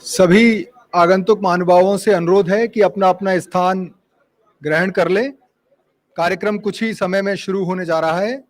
सभी आगंतुक महानुभावों से अनुरोध है कि अपना अपना स्थान ग्रहण कर लें। कार्यक्रम कुछ ही समय में शुरू होने जा रहा है।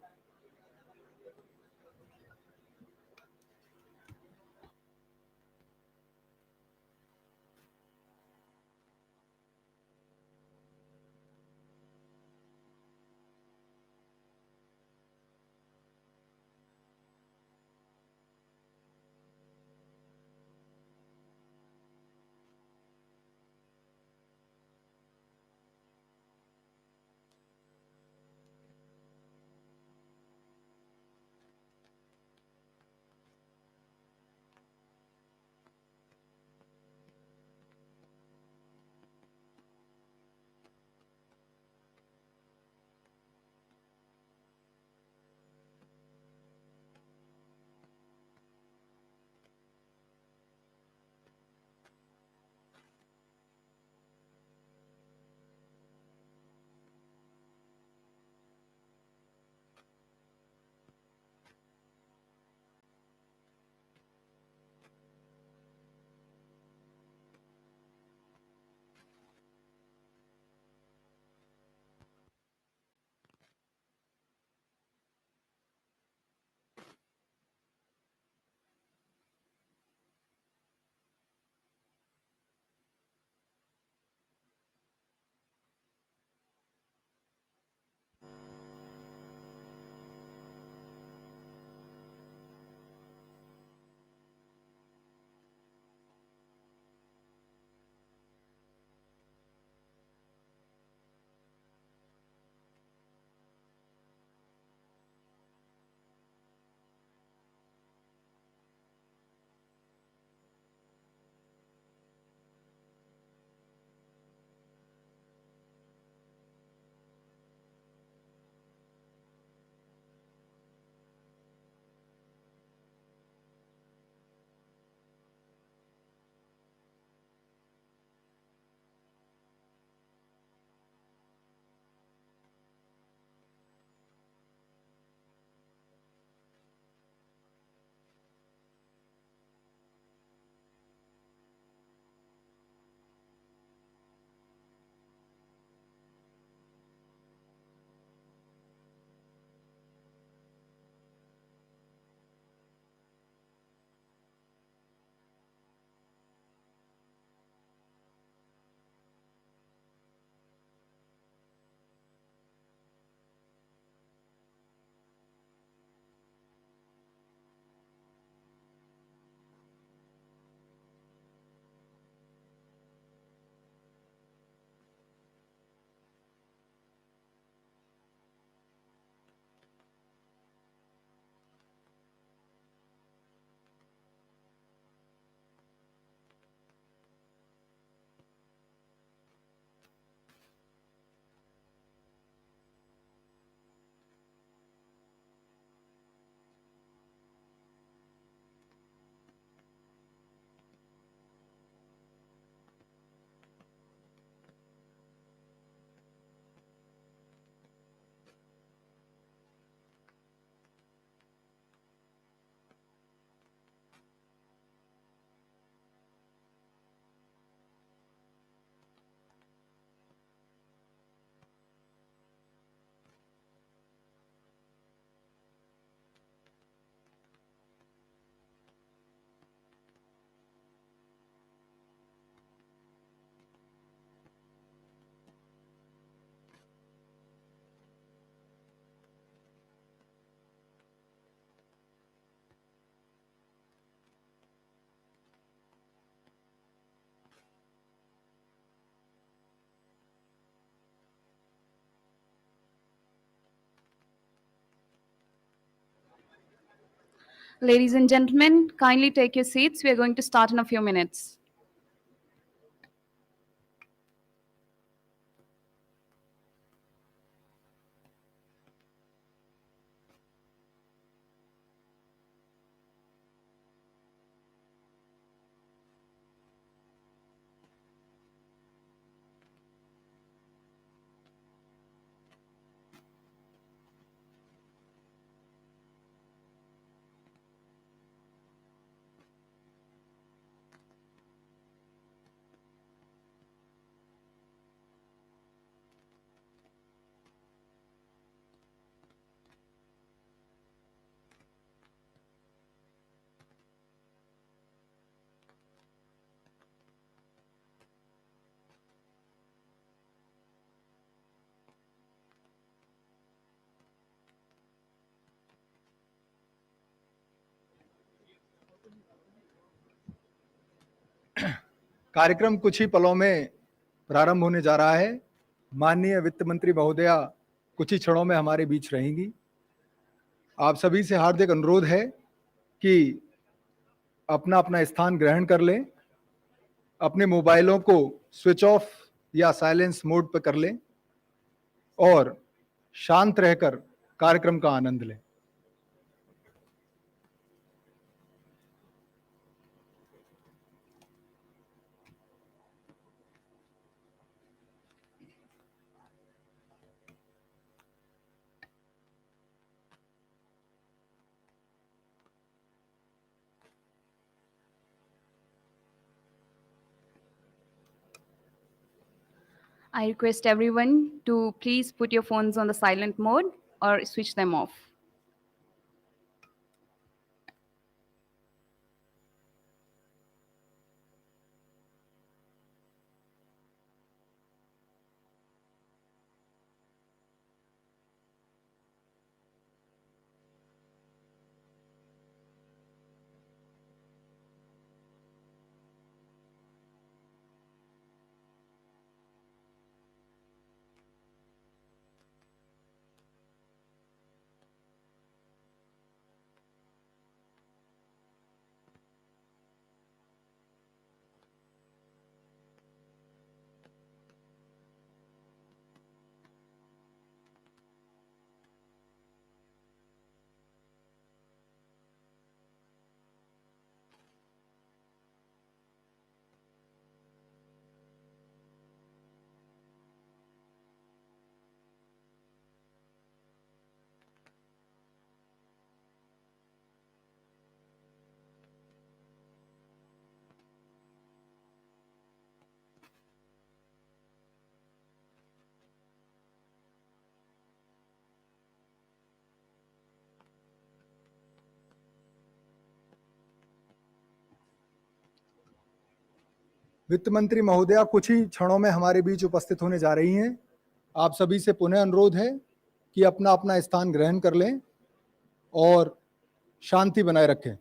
Ladies and gentlemen, kindly take your seats. We are going to start in a few minutes. कार्यक्रम कुछ ही पलों में प्रारंभ होने जा रहा है। माननीय वित्त मंत्री महोदया कुछ ही क्षणों में हमारे बीच रहेंगी। आप सभी से हार्दिक अनुरोध है कि अपना अपना स्थान ग्रहण कर लें, अपने मोबाइलों को स्विच ऑफ या साइलेंस मोड पर कर लें और शांत रहकर कार्यक्रम का आनंद लें। I request everyone to please put your phones on the silent mode or switch them off. वित्त मंत्री महोदया कुछ ही क्षणों में हमारे बीच उपस्थित होने जा रही हैं। आप सभी से पुनः अनुरोध है कि अपना अपना स्थान ग्रहण कर लें और शांति बनाए रखें।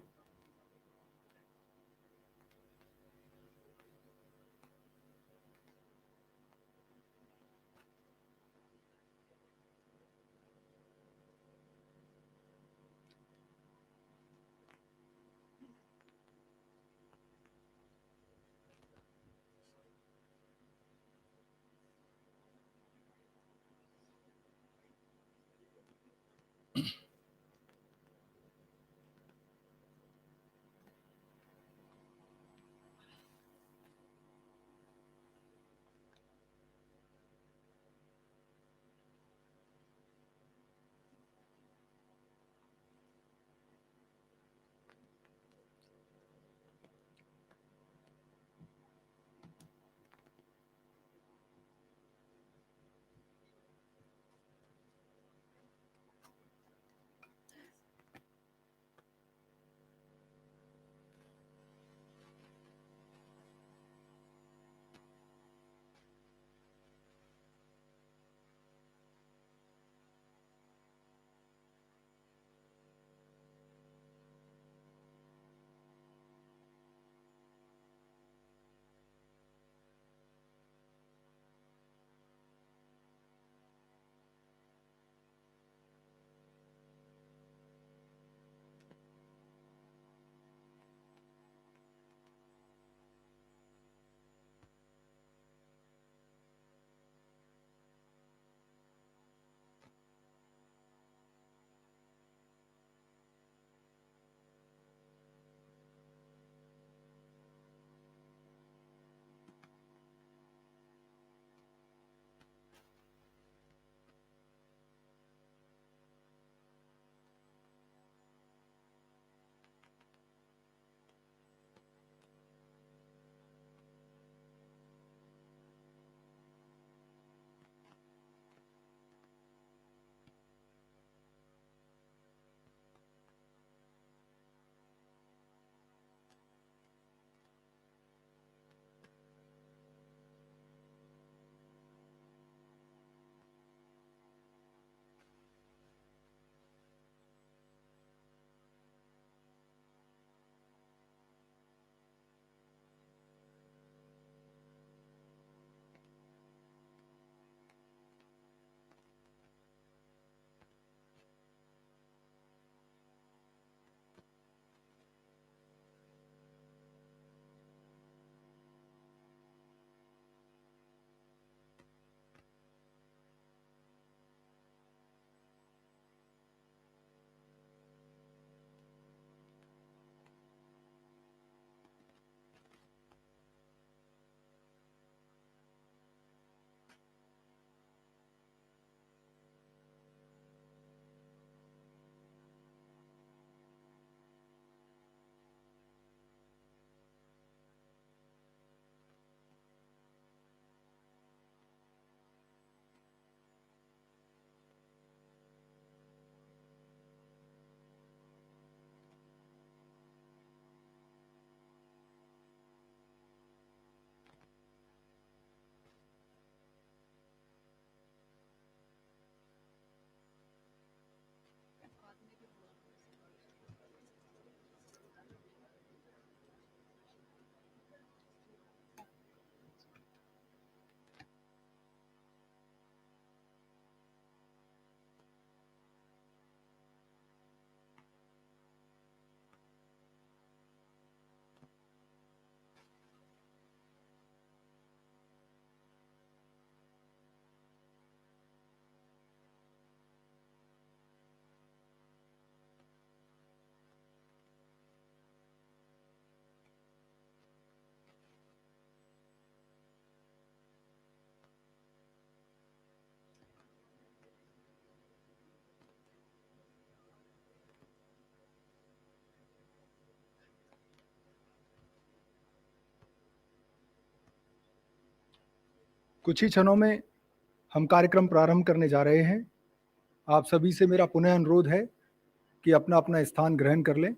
कुछ ही क्षणों में हम कार्यक्रम प्रारंभ करने जा रहे हैं। आप सभी से मेरा पुनः अनुरोध है कि अपना अपना स्थान ग्रहण कर लें।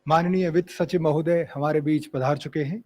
माननीय वित्त सचिव महोदय हमारे बीच पधार चुके हैं।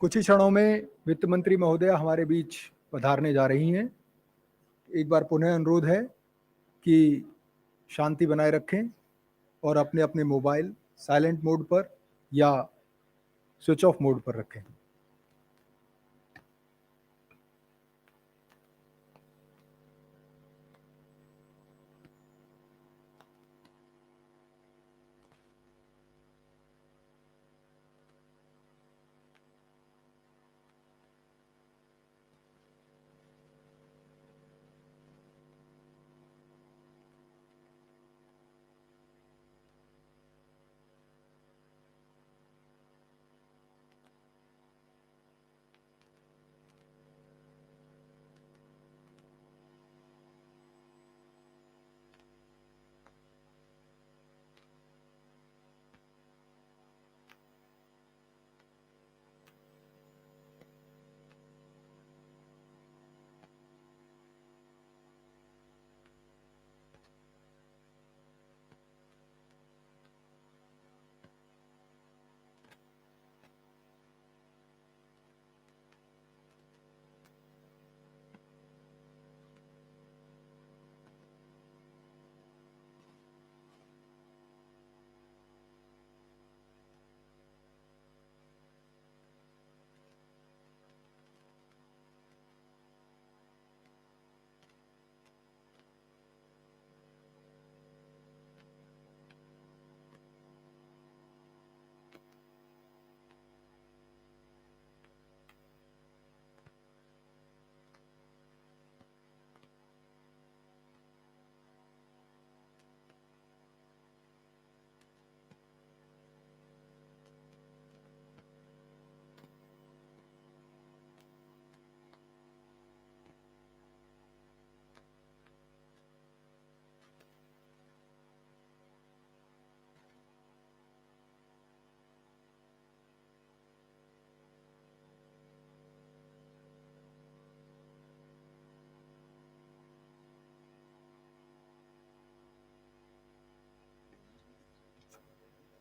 कुछ ही क्षणों में वित्त मंत्री महोदया हमारे बीच पधारने जा रही हैं। एक बार पुनः अनुरोध है कि शांति बनाए रखें और अपने अपने मोबाइल साइलेंट मोड पर या स्विच ऑफ मोड पर रखें।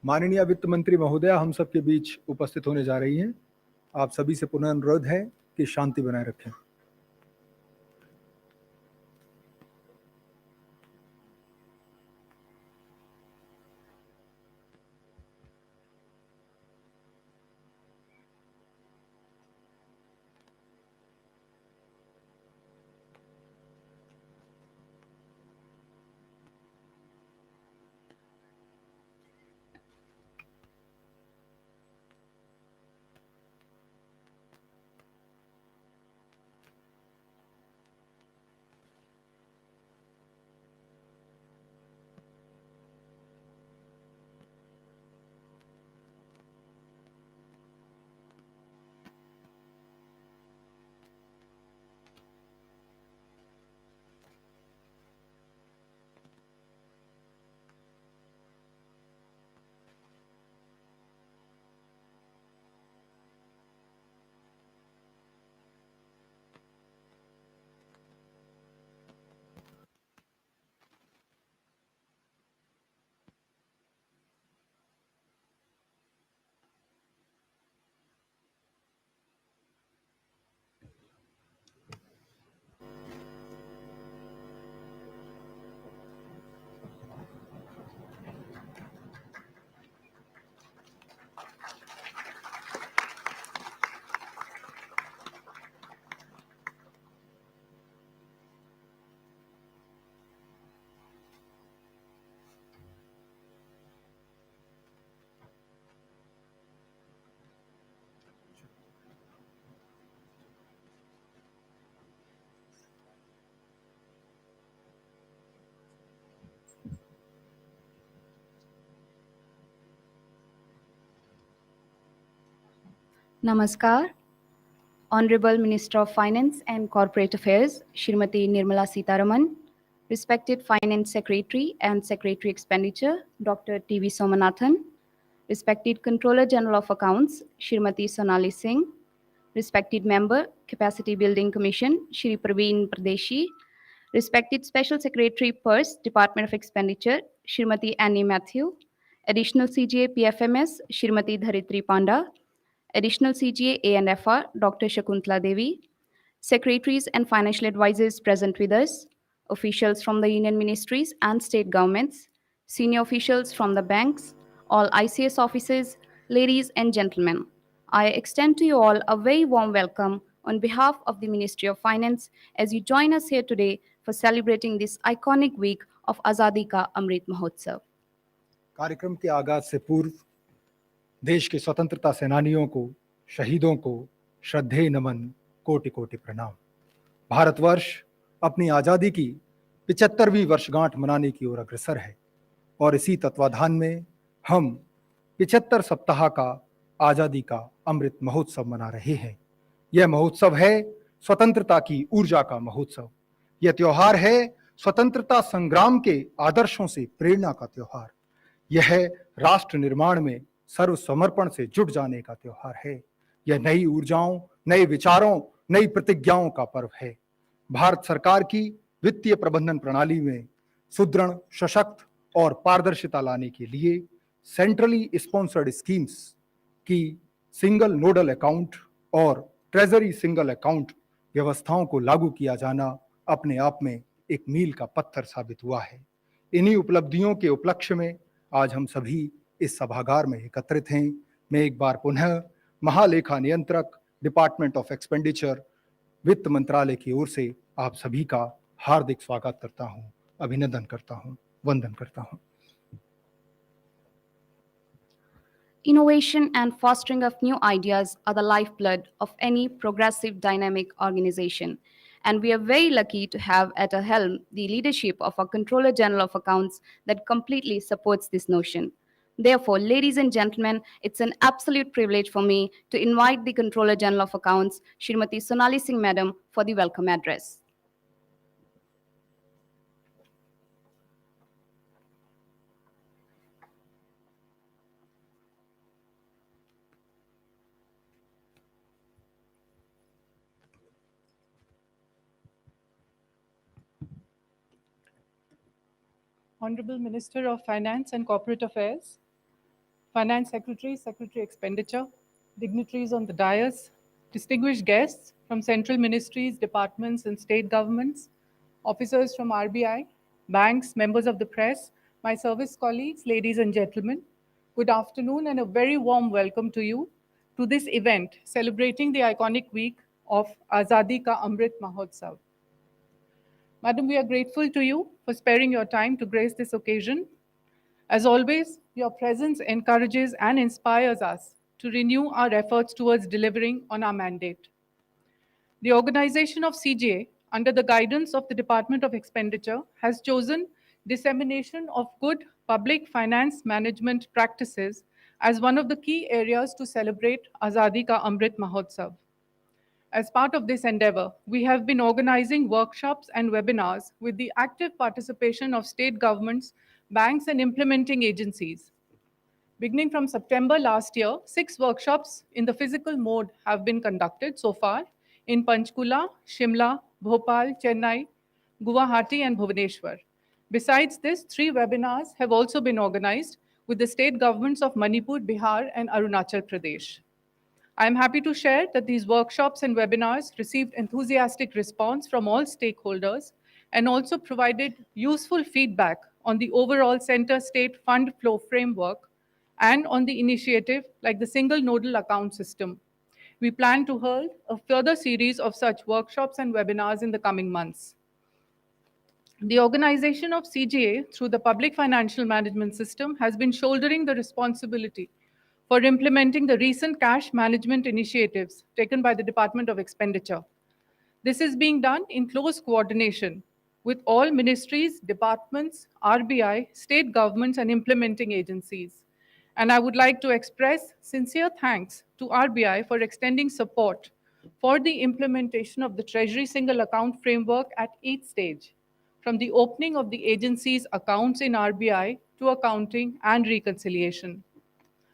माननीय वित्त मंत्री महोदया हम सबके बीच उपस्थित होने जा रही हैं। आप सभी से पुनः अनुरोध है कि शांति बनाए रखें। Namaskar. Honorable Minister of Finance and Corporate Affairs, Shrimati Nirmala Sitharaman, respected Finance Secretary and Secretary Expenditure, Dr. T.V. Somanathan, respected Controller General of Accounts, Shrimati Sonali Singh, respected Member, Capacity Building Commission, Shri Praveen Pradeshi, respected Special Secretary Purse, Department of Expenditure, Shrimati Annie Matthew, Additional CGA PFMS, Shrimati Dharitri Panda, Additional CGA A&FR, Dr. Shakuntala Devi, secretaries and financial advisors present with us, officials from the union ministries and state governments, senior officials from the banks, all ICS officers, ladies and gentlemen. I extend to you all a very warm welcome on behalf of the Ministry of Finance as you join us here today for celebrating this iconic week of Azadi Ka Amrit Mahotsav. कार्यक्रम के आगाज से पूर्व देश के स्वतंत्रता सेनानियों को, शहीदों को श्रद्धेय नमन, कोटि कोटि प्रणाम। भारतवर्ष अपनी आजादी की 75वीं वर्षगांठ मनाने की ओर अग्रसर है और इसी तत्वाधान में हम 75 सप्ताह का आजादी का अमृत महोत्सव मना रहे हैं। यह महोत्सव है स्वतंत्रता की ऊर्जा का महोत्सव। यह त्योहार है स्वतंत्रता संग्राम के आदर्शों से प्रेरणा का त्योहार। यह राष्ट्र निर्माण में सर्वसमर्पण से जुट जाने का त्योहार है। यह नई ऊर्जाओं, नए विचारों, नई प्रतिज्ञाओं का पर्व है। भारत सरकार की वित्तीय प्रबंधन प्रणाली में सुदृढ़, सशक्त और पारदर्शिता लाने के लिए सेंट्रली स्पॉन्सर्ड स्कीम्स की सिंगल नोडल अकाउंट और ट्रेजरी सिंगल अकाउंट व्यवस्थाओं को लागू किया जाना अपने आप में एक मील का पत्थर साबित हुआ है। इन्हीं उपलब्धियों के उपलक्ष्य में आज हम सभी इस सभागार में एकत्रित हैं। मैं एक बार पुनः महालेखा नियंत्रक, डिपार्टमेंट ऑफ एक्सपेंडिचर, वित्त मंत्रालय की ओर से आप सभी का हार्दिक स्वागत करता हूं, अभिनंदन करता हूं, वंदन करता हूं। Innovation and fostering of new ideas are the lifeblood of any progressive, dynamic organization. And we are very lucky to have at our helm the leadership of our Controller General of Accounts that completely supports this notion. Therefore, ladies and gentlemen, it's an absolute privilege for me to invite the Controller General of Accounts, Srimati Sonali Singh Madam, for the welcome address. Honorable Minister of Finance and Corporate Affairs, Finance Secretary, Secretary Expenditure, dignitaries on the dais, distinguished guests from central ministries, departments, and state governments, officers from RBI, banks, members of the press, my service colleagues, ladies and gentlemen, good afternoon and a very warm welcome to you to this event celebrating the iconic week of Azadi Ka Amrit Mahotsav. Madam, we are grateful to you for sparing your time to grace this occasion. As always, your presence encourages and inspires us to renew our efforts towards delivering on our mandate. The organization of CGA, under the guidance of the Department of Expenditure, has chosen dissemination of good public finance management practices as one of the key areas to celebrate Azadi Ka Amrit Mahotsav. As part of this endeavor, we have been organizing workshops and webinars with the active participation of state governments, banks, and implementing agencies. Beginning from September last year, 6 workshops in the physical mode have been conducted so far in Panchkula, Shimla, Bhopal, Chennai, Guwahati, and Bhubaneswar. Besides this, 3 webinars have also been organized with the state governments of Manipur, Bihar, and Arunachal Pradesh. I am happy to share that these workshops and webinars received enthusiastic response from all stakeholders and also provided useful feedback on the overall center-state fund flow framework and on the initiative like the single nodal account system. We plan to hold a further series of such workshops and webinars in the coming months. The organization of CGA through the Public Financial Management System has been shouldering the responsibility for implementing the recent cash management initiatives taken by the Department of Expenditure. This is being done in close coordination with all ministries, departments, RBI, state governments, and implementing agencies. And I would like to express sincere thanks to RBI for extending support for the implementation of the Treasury Single Account Framework at each stage, from the opening of the agency's accounts in RBI to accounting and reconciliation.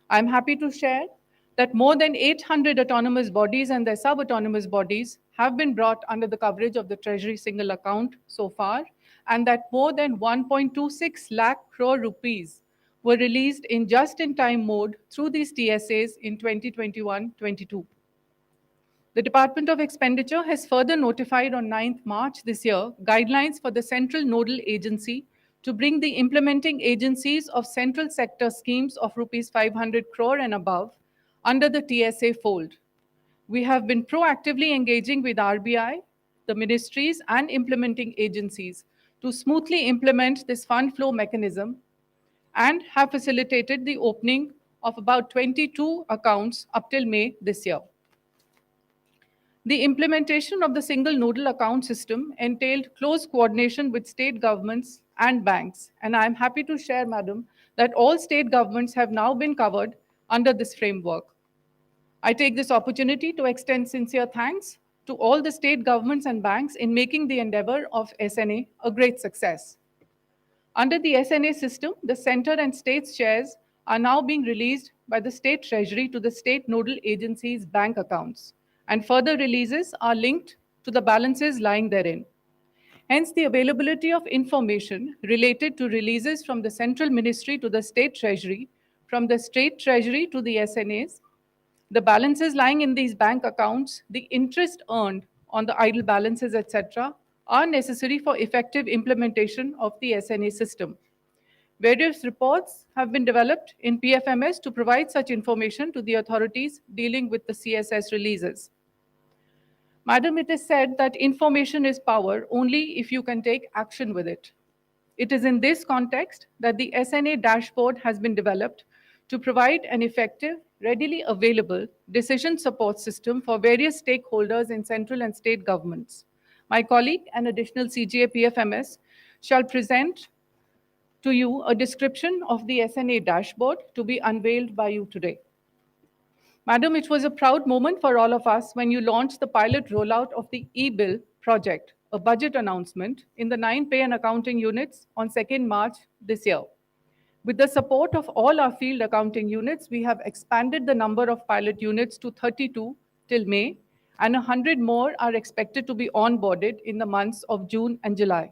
I'm happy to share that more than 800 autonomous bodies and their sub-autonomous bodies have been brought under the coverage of the Treasury Single Account so far, and that more than 1.26 lakh crore rupees were released in just-in-time mode through these TSAs in 2021-22. The Department of Expenditure has further notified on 9th March this year guidelines for the Central Nodal Agency to bring the implementing agencies of central sector schemes of Rs 500 crore and above under the TSA fold. We have been proactively engaging with RBI, the ministries, and implementing agencies to smoothly implement this fund flow mechanism and have facilitated the opening of about 22 accounts up till May this year. The implementation of the single nodal account system entailed close coordination with state governments and banks, and I am happy to share, Madam, that all state governments have now been covered under this framework. I take this opportunity to extend sincere thanks to all the state governments and banks in making the endeavor of SNA a great success. Under the SNA system, the center and states shares are now being released by the state treasury to the state nodal agencies' bank accounts, and further releases are linked to the balances lying therein. Hence, the availability of information related to releases from the central ministry to the state treasury, from the state treasury to the SNAs, the balances lying in these bank accounts, the interest earned on the idle balances, etc., are necessary for effective implementation of the SNA system. Various reports have been developed in PFMS to provide such information to the authorities dealing with the CSS releases. Madam, it is said that information is power only if you can take action with it. It is in this context that the SNA dashboard has been developed to provide an effective, readily available decision support system for various stakeholders in central and state governments. My colleague and additional CGA PFMS shall present to you a description of the SNA dashboard to be unveiled by you today. Madam, it was a proud moment for all of us when you launched the pilot rollout of the e-bill project, a budget announcement, in the 9 pay and accounting units on 2nd March this year. With the support of all our field accounting units, we have expanded the number of pilot units to 32 till May, and 100 more are expected to be onboarded in the months of June and July.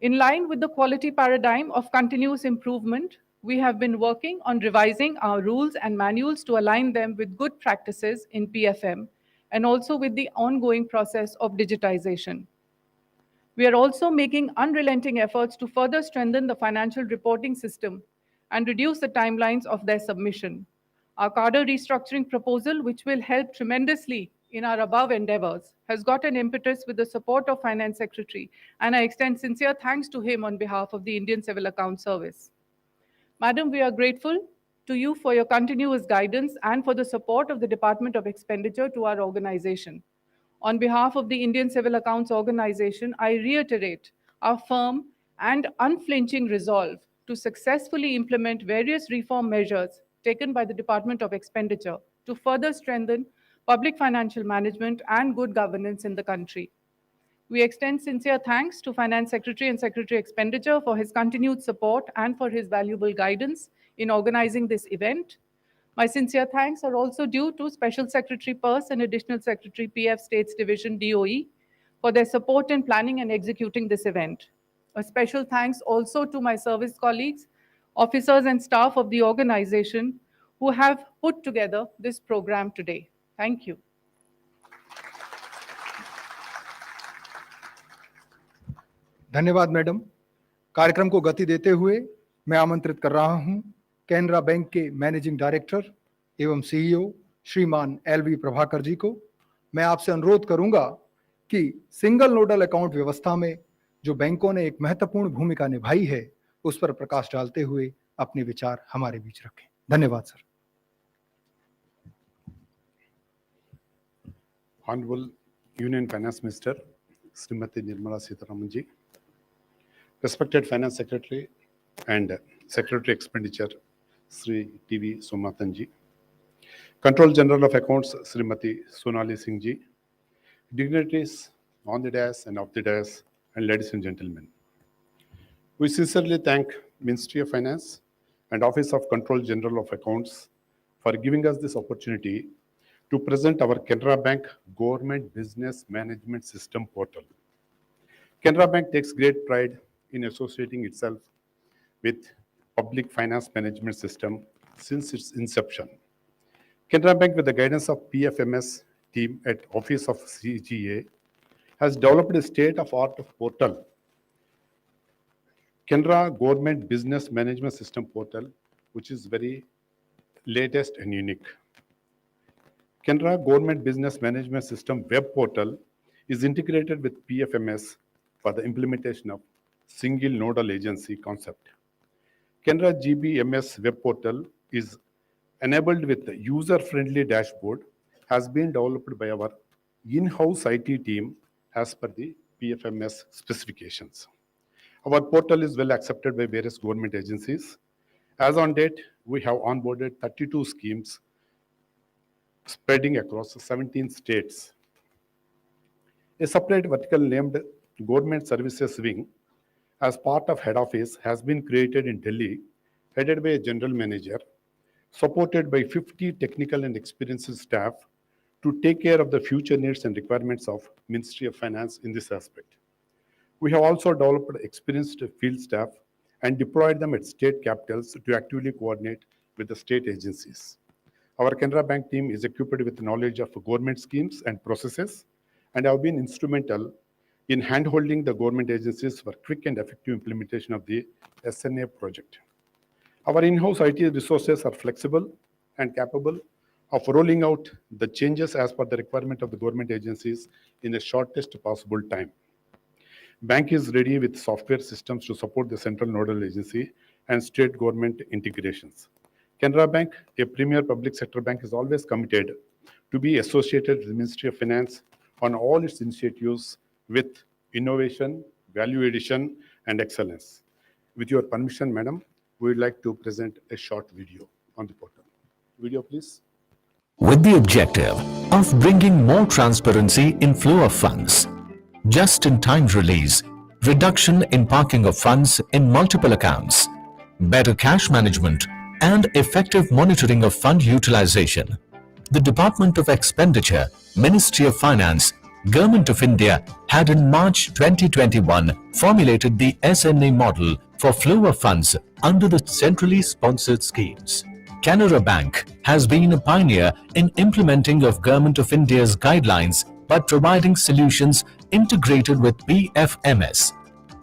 In line with the quality paradigm of continuous improvement, we have been working on revising our rules and manuals to align them with good practices in PFM and also with the ongoing process of digitization. We are also making unrelenting efforts to further strengthen the financial reporting system and reduce the timelines of their submission. Our cadre restructuring proposal, which will help tremendously in our above endeavors, has got an impetus with the support of Finance Secretary, and I extend sincere thanks to him on behalf of the Indian Civil Account Service. Madam, we are grateful to you for your continuous guidance and for the support of the Department of Expenditure to our organization. On behalf of the Indian Civil Accounts Organization, I reiterate our firm and unflinching resolve to successfully implement various reform measures taken by the Department of Expenditure to further strengthen public financial management and good governance in the country. We extend sincere thanks to Finance Secretary and Secretary Expenditure for his continued support and for his valuable guidance in organizing this event. My sincere thanks are also due to Special Secretary Pers and Additional Secretary PF States Division DOE for their support in planning and executing this event. A special thanks also to my service colleagues, officers and staff of the organization who have put together this program today. Thank you. धन्यवाद madam. कार्यक्रम को गति देते हुए मैं आमंत्रित कर रहा हूं कैनरा बैंक के मैनेजिंग डायरेक्टर एवं सीईओ श्रीमान एलवी प्रभाकर जी को। मैं आपसे अनुरोध करूंगा कि सिंगल नोडल अकाउंट व्यवस्था में जो बैंकों ने एक महत्वपूर्ण भूमिका निभाई है उस पर प्रकाश डालते हुए अपने विचार हमारे बीच रखें। धन्यवाद sir. Honorable Union Finance Minister Srimati Nirmala Sitharaman ji, respected Finance Secretary and Secretary Expenditure Sri T.V. Somnathan ji, Control General of Accounts Srimati Sonali Singh ji, dignitaries on the dais and off the dais, and ladies and gentlemen. We sincerely thank Ministry of Finance and Office of Control General of Accounts for giving us this opportunity to present our Canara Bank Government Business Management System portal. Canara Bank takes great pride in associating itself with public finance management system since its inception. Canara Bank, with the guidance of PFMS team at Office of CGA, has developed a state-of-art portal, Canara Government Business Management System portal, which is very latest and unique. Canara Government Business Management System web portal is integrated with PFMS for the implementation of single nodal agency concept. Canara GBMS web portal is enabled with a user-friendly dashboard, has been developed by our in-house IT team as per the PFMS specifications. Our portal is well accepted by various government agencies. As on date, we have onboarded 32 schemes spreading across 17 states. A separate vertical named Government Services Wing as part of head office has been created in Delhi, headed by a general manager, supported by 50 technical and experienced staff to take care of the future needs and requirements of Ministry of Finance in this aspect. We have also developed experienced field staff and deployed them at state capitals to actively coordinate with the state agencies. Our Canara Bank team is equipped with knowledge of government schemes and processes and have been instrumental in handholding the government agencies for quick and effective implementation of the SNA project. Our in-house IT resources are flexible and capable of rolling out the changes as per the requirement of the government agencies in the shortest possible time. Bank is ready with software systems to support the central nodal agency and state government integrations. Canara Bank, a premier public sector bank, is always committed to be associated with the Ministry of Finance on all its initiatives with innovation, value addition, and excellence. With your permission, Madam, we would like to present a short video on the portal. Video, please. With the objective of bringing more transparency in flow of funds, just-in-time release, reduction in parking of funds in multiple accounts, better cash management, and effective monitoring of fund utilization, the Department of Expenditure, Ministry of Finance, Government of India had in March 2021 formulated the SNA model for flow of funds under the centrally sponsored schemes. Canara Bank has been a pioneer in implementing of Government of India's guidelines by providing solutions integrated with PFMS.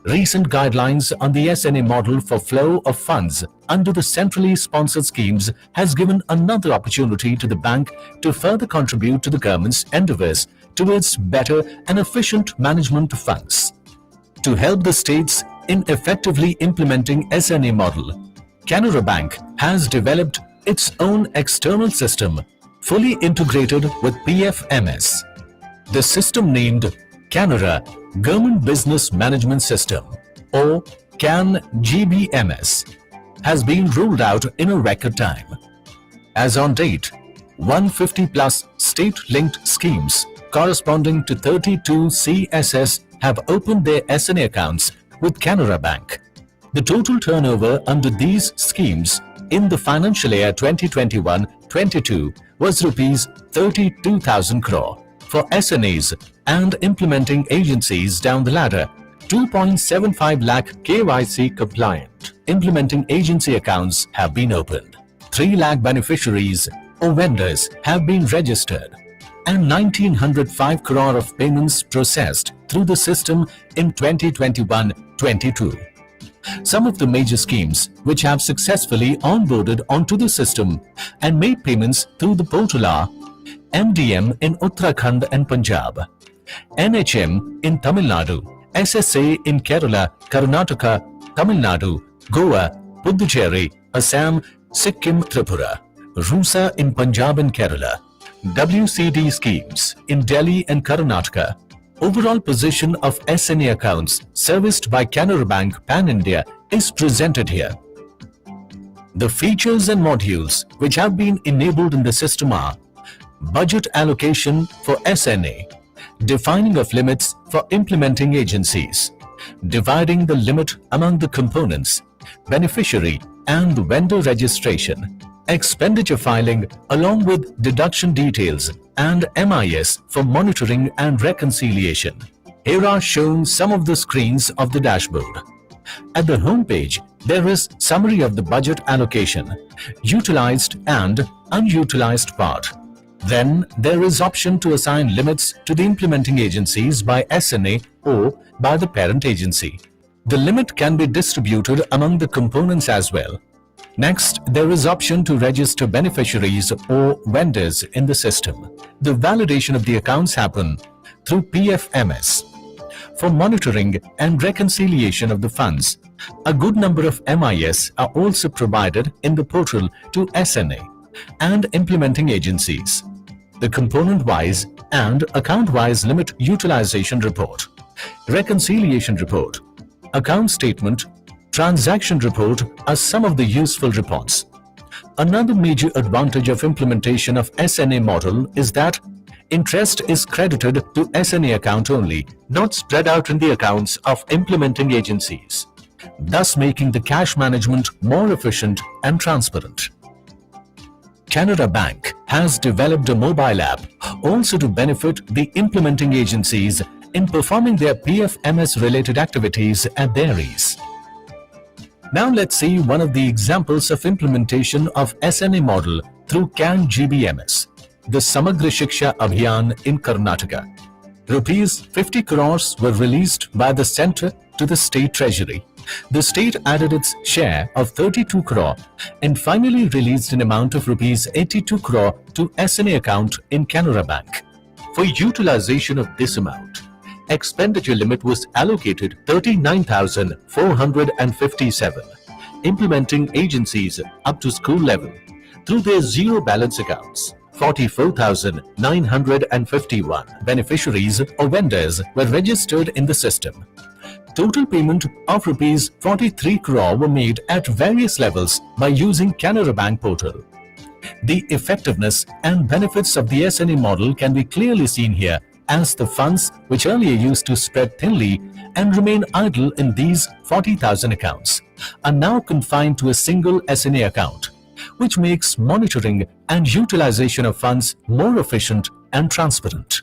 Recent guidelines on the SNA model for flow of funds under the centrally sponsored schemes has given another opportunity to the bank to further contribute to the government's endeavors towards better and efficient management of funds. To help the states in effectively implementing SNA model, Canara Bank has developed its own external system fully integrated with PFMS. The system named Canara Government Business Management System, or CAN GBMS, has been rolled out in a record time. As on date, 150 plus state-linked schemes corresponding to 32 CSS have opened their SNA accounts with Canara Bank. The total turnover under these schemes in the financial year 2021-22 was rupees 32,000 crore. For SNAs and implementing agencies down the ladder, 2.75 lakh KYC compliant implementing agency accounts have been opened. 3 lakh beneficiaries or vendors have been registered, and 1905 crore of payments processed through the system in 2021-22. Some of the major schemes which have successfully onboarded onto the system and made payments through the portal are MDM in Uttarakhand and Punjab, NHM in Tamil Nadu, SSA in Kerala, Karnataka, Tamil Nadu, Goa, Puducherry, Assam, Sikkim, Tripura, RUSA in Punjab and Kerala, WCD schemes in Delhi and Karnataka. Overall position of SNA accounts serviced by Canara Bank Pan India is presented here. The features and modules which have been enabled in the system are budget allocation for SNA, defining of limits for implementing agencies, dividing the limit among the components, beneficiary and vendor registration, expenditure filing along with deduction details and MIS for monitoring and reconciliation. Here are shown some of the screens of the dashboard. At the home page, there is summary of the budget allocation, utilized and unutilized part. Then there is option to assign limits to the implementing agencies by SNA or by the parent agency. The limit can be distributed among the components as well. Next, there is option to register beneficiaries or vendors in the system. The validation of the accounts happen through PFMS. For monitoring and reconciliation of the funds, a good number of MIS are also provided in the portal to SNA and implementing agencies. The component-wise and account-wise limit utilization report, reconciliation report, account statement, transaction report are some of the useful reports. Another major advantage of implementation of SNA model is that interest is credited to SNA account only, not spread out in the accounts of implementing agencies, thus making the cash management more efficient and transparent. Canara Bank has developed a mobile app also to benefit the implementing agencies in performing their PFMS related activities at their ease. Now let's see one of the examples of implementation of SNA model through CAN GBMS, the Samagra Shiksha Abhiyan in Karnataka. Rupees 50 crores were released by the centre to the state treasury. The state added its share of 32 crore and finally released an amount of rupees 82 crore to SNA account in Canara Bank. For utilization of this amount, expenditure limit was allocated 39,457. Implementing agencies up to school level through their zero balance accounts. 44,951 beneficiaries or vendors were registered in the system. Total payment of rupees 43 crore were made at various levels by using Canara Bank portal. The effectiveness and benefits of the SNA model can be clearly seen here, as the funds which earlier used to spread thinly and remain idle in these 40,000 accounts are now confined to a single SNA account, which makes monitoring and utilization of funds more efficient and transparent.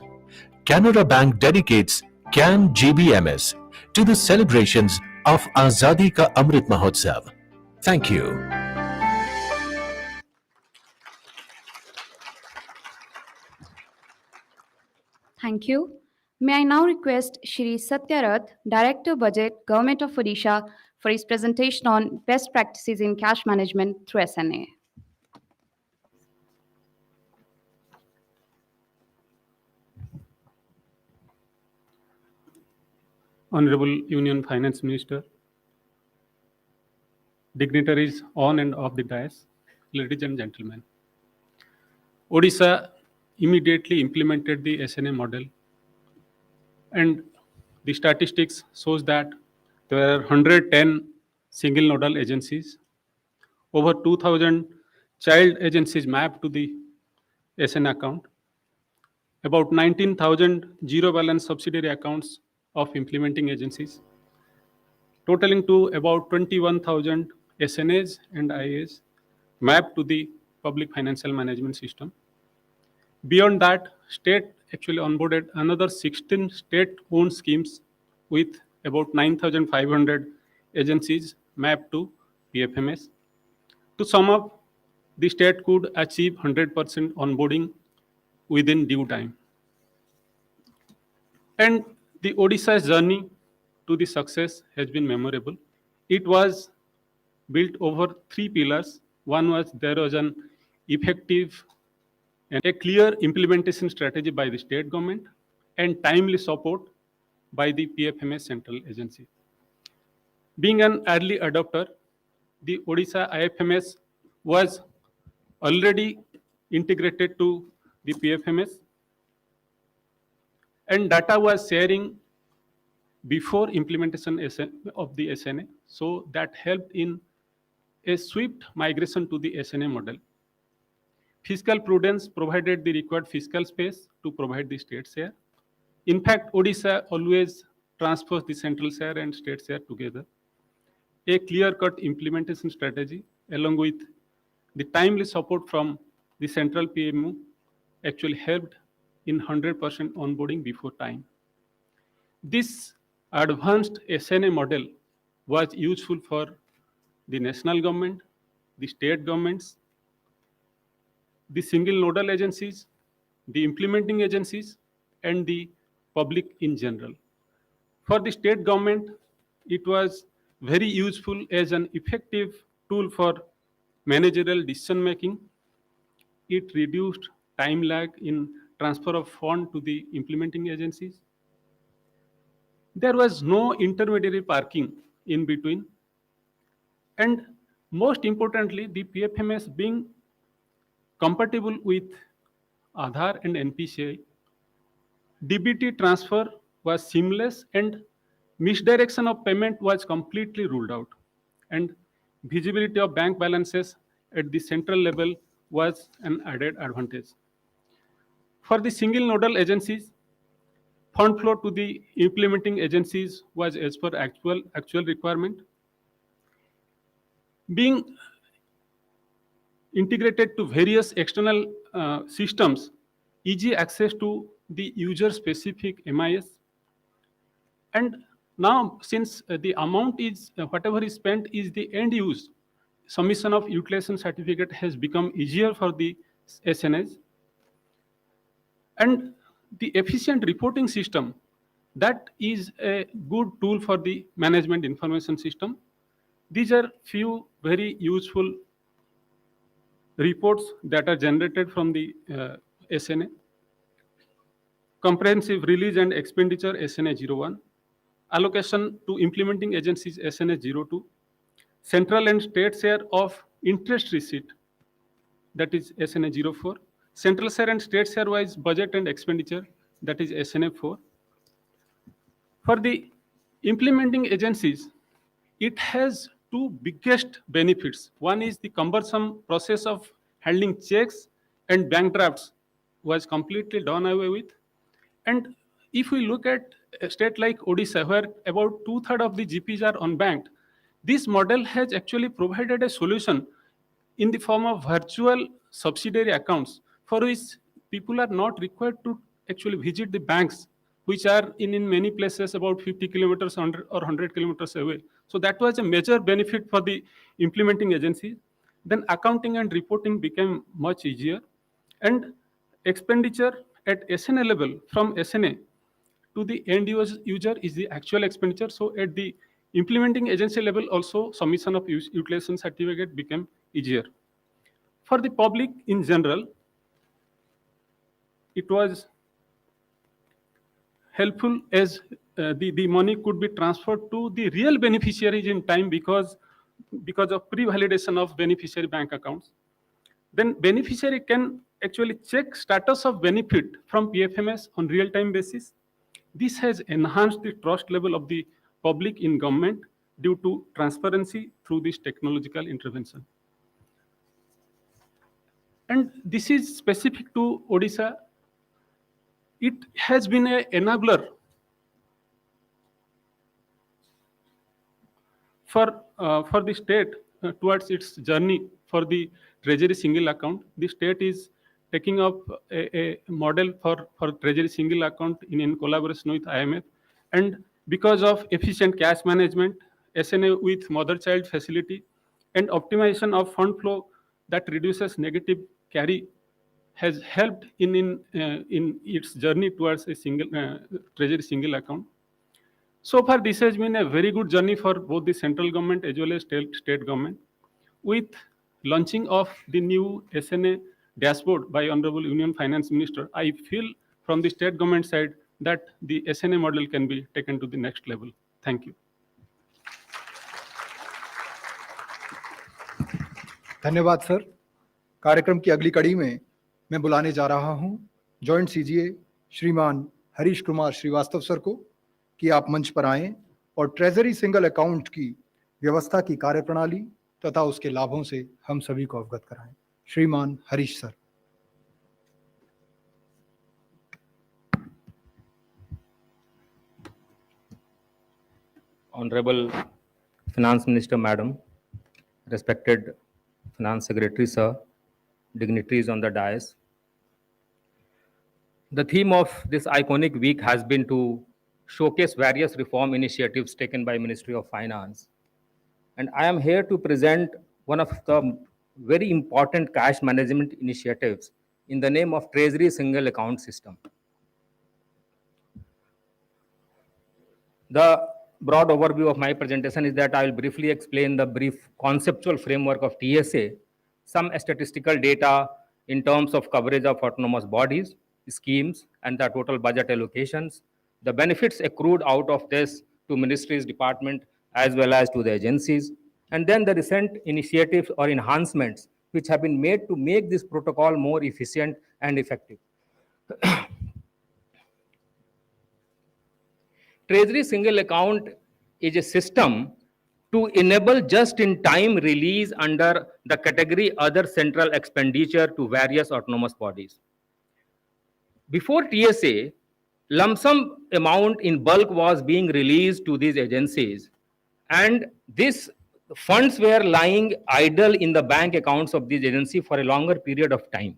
Canara Bank dedicates CAN GBMS to the celebrations of Azadi Ka Amrit Mahotsav. Thank you. Thank you. May I now request Shri Satyarath, Director Budget, Government of Odisha, for his presentation on best practices in cash management through SNA. Honorable Union Finance Minister, dignitaries on and off the dais, ladies and gentlemen. Odisha immediately implemented the SNA model, and the statistics shows that there are 110 single nodal agencies, over 2,000 child agencies mapped to the SNA account, about 19,000 zero balance subsidiary accounts of implementing agencies, totaling to about 21,000 SNAs and IAs mapped to the public financial management system. Beyond that, state actually onboarded another 16 state-owned schemes with about 9,500 agencies mapped to PFMS. To sum up, the state could achieve 100% onboarding within due time. And the Odisha's journey to the success has been memorable. It was built over 3 pillars. One was there was an effective and a clear implementation strategy by the state government and timely support by the PFMS central agency. Being an early adopter, the Odisha IFMS was already integrated to the PFMS, and data was sharing before implementation of the SNA, so that helped in a swift migration to the SNA model. Fiscal prudence provided the required fiscal space to provide the state share. In fact, Odisha always transfers the central share and state share together. A clear-cut implementation strategy along with the timely support from the central PMO actually helped in 100% onboarding before time. This advanced SNA model was useful for the national government, the state governments, the single nodal agencies, the implementing agencies, and the public in general. For the state government, it was very useful as an effective tool for managerial decision making. It reduced time lag in transfer of fund to the implementing agencies. There was no intermediary parking in between. And most importantly, the PFMS being compatible with Aadhaar and NPCI, DBT transfer was seamless and misdirection of payment was completely ruled out. And visibility of bank balances at the central level was an added advantage. For the single nodal agencies, fund flow to the implementing agencies was as per actual requirement. Being integrated to various external systems, easy access to the user-specific MIS. And now, since the amount is, whatever is spent is the end use, submission of utilization certificate has become easier for the SNAs. And the efficient reporting system, that is a good tool for the management information system. These are few very useful reports that are generated from the SNA. Comprehensive release and expenditure SNA 01, allocation to implementing agencies SNA 02, central and state share of interest receipt, that is SNA 04, central share and state share wise budget and expenditure, that is SNA 4. For the implementing agencies, it has two biggest benefits. One is the cumbersome process of handling checks and bank drafts was completely done away with. And if we look at a state like Odisha, where about 2/3 of the GPs are unbanked, this model has actually provided a solution in the form of virtual subsidiary accounts for which people are not required to actually visit the banks, which are in many places about 50 kilometers or 100 kilometers away. So that was a major benefit for the implementing agencies. Then accounting and reporting became much easier. And expenditure at SNA level, from SNA to the end user is the actual expenditure. So at the implementing agency level also, submission of utilization certificate became easier. For the public in general, it was helpful as the money could be transferred to the real beneficiaries in time because of pre-validation of beneficiary bank accounts. Then beneficiary can actually check status of benefit from PFMS on real-time basis. This has enhanced the trust level of the public in government due to transparency through this technological intervention. And this is specific to Odisha. It has been an enabler for the state towards its journey for the treasury single account. The state is taking up a model for treasury single account in collaboration with IMF. And because of efficient cash management, SNA with mother-child facility, and optimization of fund flow that reduces negative carry has helped in its journey towards a single treasury single account. So far, this has been a very good journey for both the central government as well as state government. With launching of the new SNA dashboard by Honorable Union Finance Minister, I feel from the state government side that the SNA model can be taken to the next level. Thank you. धन्यवाद sir. कार्यक्रम की अगली कड़ी में मैं बुलाने जा रहा हूं जॉइंट सीजीए श्रीमान हरीश कुमार श्रीवास्तव सर को कि आप मंच पर आएं और ट्रेजरी सिंगल अकाउंट की व्यवस्था की कार्यप्रणाली तथा उसके लाभों से हम सभी को अवगत कराएं। श्रीमान Harish sir. Honorable Finance Minister Madam, respected Finance Secretary Sir, dignitaries on the dais. The theme of this iconic week has been to showcase various reform initiatives taken by Ministry of Finance. And I am here to present one of the very important cash management initiatives in the name of Treasury Single Account System. The broad overview of my presentation is that I will briefly explain the brief conceptual framework of TSA, some statistical data in terms of coverage of autonomous bodies, schemes, and the total budget allocations, the benefits accrued out of this to ministries, department, as well as to the agencies, and then the recent initiatives or enhancements which have been made to make this protocol more efficient and effective. Treasury single account is a system to enable just-in-time release under the category other central expenditure to various autonomous bodies. Before TSA, lump sum amount in bulk was being released to these agencies, and these funds were lying idle in the bank accounts of these agencies for a longer period of time.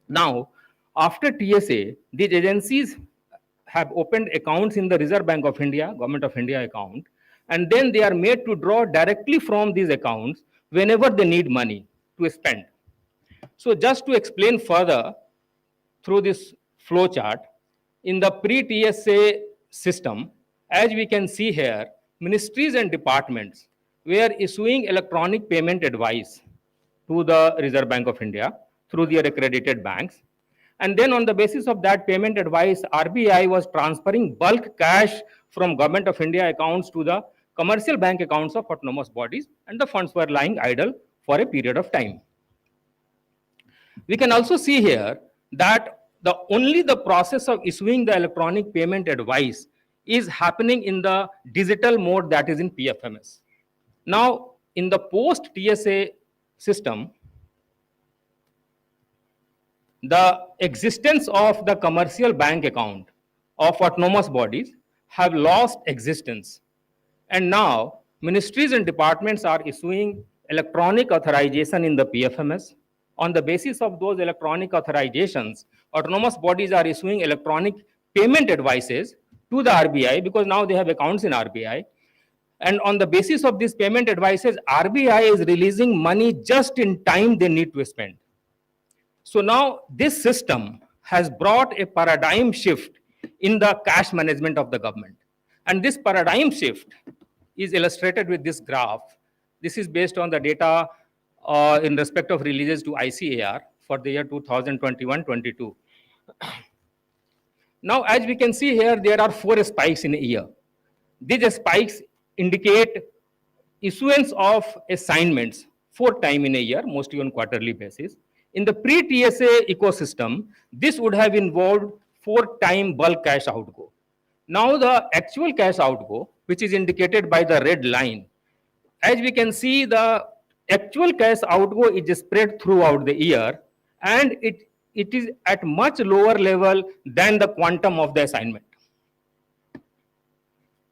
Now, after TSA, these agencies have opened accounts in the Reserve Bank of India, Government of India account, and then they are made to draw directly from these accounts whenever they need money to spend. So just to explain further through this flow chart, in the pre-TSA system, as we can see here, ministries and departments were issuing electronic payment advice to the Reserve Bank of India through their accredited banks. And then on the basis of that payment advice, RBI was transferring bulk cash from Government of India accounts to the commercial bank accounts of autonomous bodies, and the funds were lying idle for a period of time. We can also see here that only the process of issuing the electronic payment advice is happening in the digital mode, that is in PFMS. Now, in the post-TSA system, the existence of the commercial bank account of autonomous bodies have lost existence. And now, ministries and departments are issuing electronic authorization in the PFMS. On the basis of those electronic authorizations, autonomous bodies are issuing electronic payment advices to the RBI because now they have accounts in RBI. And on the basis of these payment advices, RBI is releasing money just in time they need to spend. So now this system has brought a paradigm shift in the cash management of the government. And this paradigm shift is illustrated with this graph. This is based on the data in respect of releases to ICAR for the year 2021-22. Now, as we can see here, there are 4 spikes in a year. These spikes indicate issuance of assignments 4 times in a year, mostly on quarterly basis. In the pre-TSA ecosystem, this would have involved 4 times bulk cash outgo. Now the actual cash outgo, which is indicated by the red line, as we can see, the actual cash outgo is spread throughout the year, and it is at much lower level than the quantum of the assignment.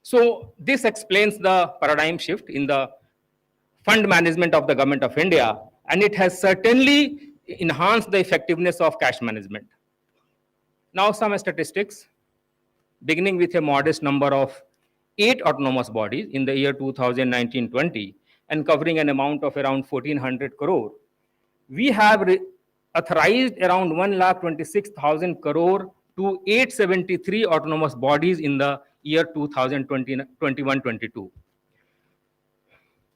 So this explains the paradigm shift in the fund management of the Government of India, and it has certainly enhanced the effectiveness of cash management. Now some statistics, beginning with a modest number of 8 autonomous bodies in the year 2019-20 and covering an amount of around 1400 crore. We have authorized around 1,26,000 crore to 873 autonomous bodies in the year 2021-22.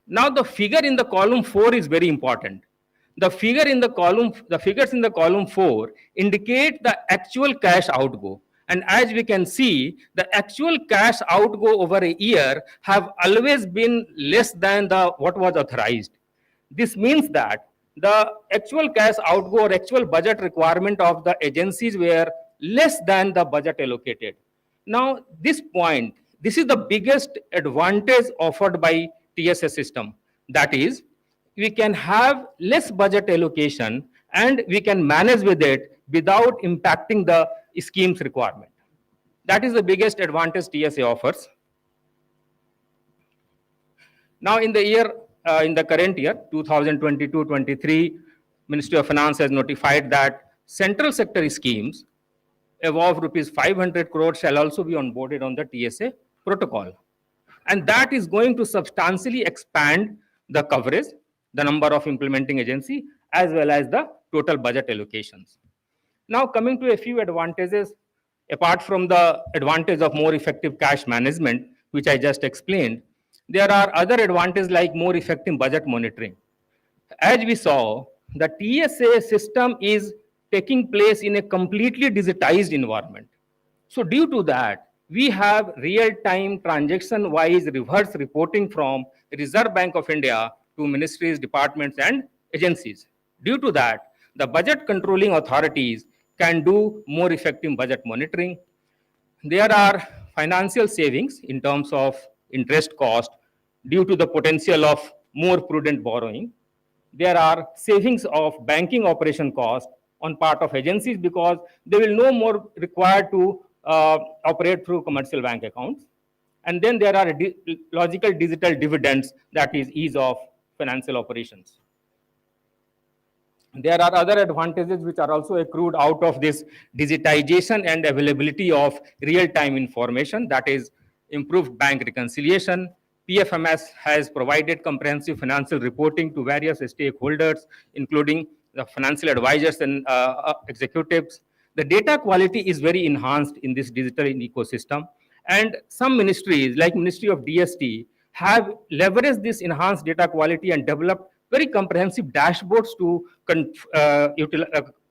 Now the figure in the column 4 is very important. The figures in the column 4 indicate the actual cash outgo. And as we can see, the actual cash outgo over a year have always been less than what was authorized. This means that the actual cash outgo or actual budget requirement of the agencies were less than the budget allocated. Now, this is the biggest advantage offered by TSA system. That is, we can have less budget allocation and we can manage with it without impacting the scheme's requirement. That is the biggest advantage TSA offers. Now in the current year, 2022-23, Ministry of Finance has notified that central sector schemes above rupees 500 crore shall also be onboarded on the TSA protocol. And that is going to substantially expand the coverage, the number of implementing agency, as well as the total budget allocations. Now, coming to a few advantages, apart from the advantage of more effective cash management, which I just explained, there are other advantages like more effective budget monitoring. As we saw, the TSA system is taking place in a completely digitized environment. So due to that, we have real-time transaction-wise reverse reporting from Reserve Bank of India to ministries, departments, and agencies. Due to that, the budget controlling authorities can do more effective budget monitoring. There are financial savings in terms of interest cost due to the potential of more prudent borrowing. There are savings of banking operation cost on part of agencies because they will no more require to operate through commercial bank accounts. And then there are logical digital dividends, that is ease of financial operations. There are other advantages which are also accrued out of this digitization and availability of real-time information, that is improved bank reconciliation. PFMS has provided comprehensive financial reporting to various stakeholders, including the financial advisors and executives. The data quality is very enhanced in this digital ecosystem. And some ministries, like Ministry of DST, have leveraged this enhanced data quality and developed very comprehensive dashboards to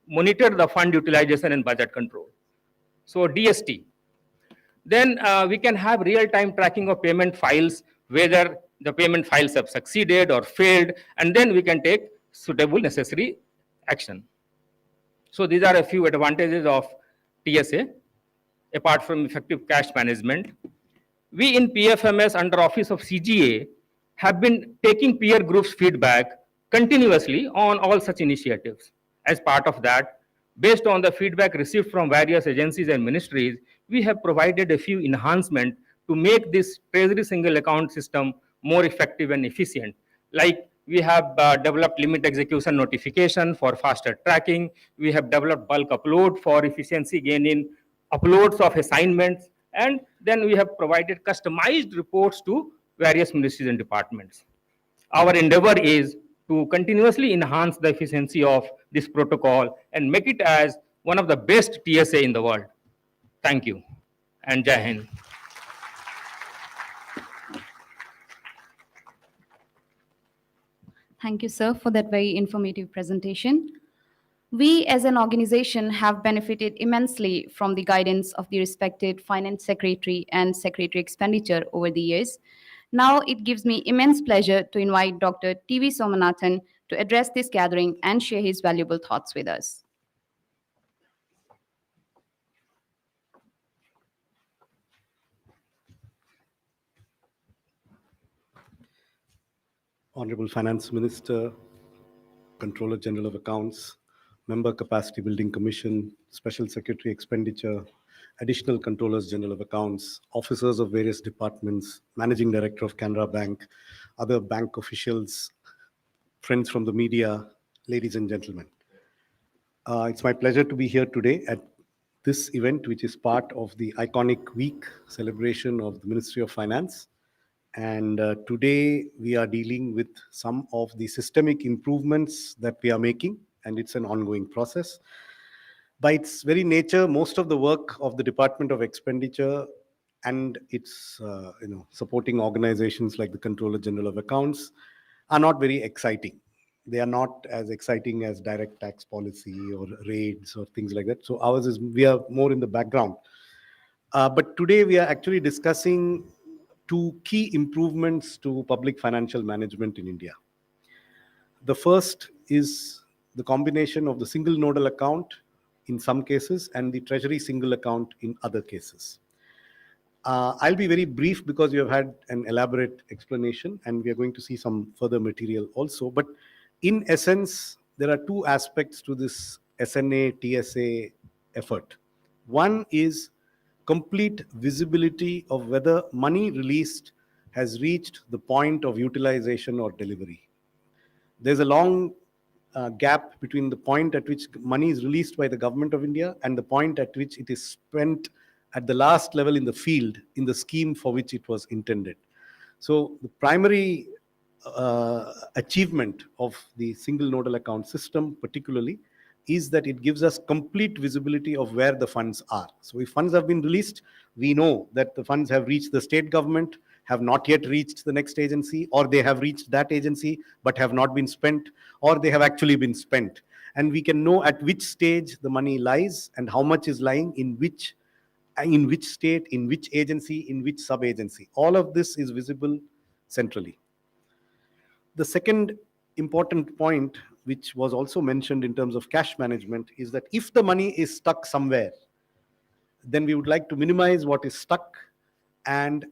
monitor the fund utilization and budget control. So DST. Then we can have real-time tracking of payment files, whether the payment files have succeeded or failed, and then we can take suitable necessary action. So these are a few advantages of TSA, apart from effective cash management. We in PFMS under Office of CGA have been taking peer groups feedback continuously on all such initiatives. As part of that, based on the feedback received from various agencies and ministries, we have provided a few enhancements to make this Treasury single account system more effective and efficient. Like we have developed limit execution notification for faster tracking. We have developed bulk upload for efficiency gain in uploads of assignments. And then we have provided customized reports to various ministries and departments. Our endeavor is to continuously enhance the efficiency of this protocol and make it as one of the best TSA in the world. Thank you, and Jai Hind. Thank you, sir, for that very informative presentation. We as an organization have benefited immensely from the guidance of the respected Finance Secretary and Secretary Expenditure over the years. Now it gives me immense pleasure to invite Dr. T.V. Somanathan to address this gathering and share his valuable thoughts with us. Honorable Finance Minister, Controller General of Accounts, Member Capacity Building Commission, Special Secretary Expenditure, Additional Controllers General of Accounts, officers of various departments, Managing Director of Canara Bank, other bank officials, friends from the media, ladies and gentlemen. It's my pleasure to be here today at this event, which is part of the iconic week celebration of the Ministry of Finance. And today we are dealing with some of the systemic improvements that we are making, and it's an ongoing process. By its very nature, most of the work of the Department of Expenditure and its supporting organizations like the Controller General of Accounts are not very exciting. They are not as exciting as direct tax policy or raids or things like that. So ours is, we are more in the background. But today we are actually discussing two key improvements to public financial management in India. The first is the combination of the single nodal account in some cases and the treasury single account in other cases. I'll be very brief because you have had an elaborate explanation and we are going to see some further material also. But in essence, there are two aspects to this SNA TSA effort. One is complete visibility of whether money released has reached the point of utilization or delivery. There's a long gap between the point at which money is released by the government of India and the point at which it is spent at the last level in the field in the scheme for which it was intended. So the primary achievement of the single nodal account system particularly is that it gives us complete visibility of where the funds are. So if funds have been released, we know that the funds have reached the state government, have not yet reached the next agency, or they have reached that agency but have not been spent, or they have actually been spent. And we can know at which stage the money lies and how much is lying in which state, in which agency, in which sub-agency. All of this is visible centrally. The second important point, which was also mentioned in terms of cash management, is that if the money is stuck somewhere, then we would like to minimize what is stuck and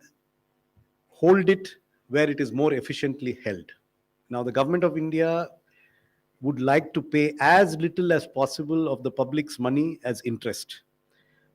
hold it where it is more efficiently held. Now, the government of India would like to pay as little as possible of the public's money as interest.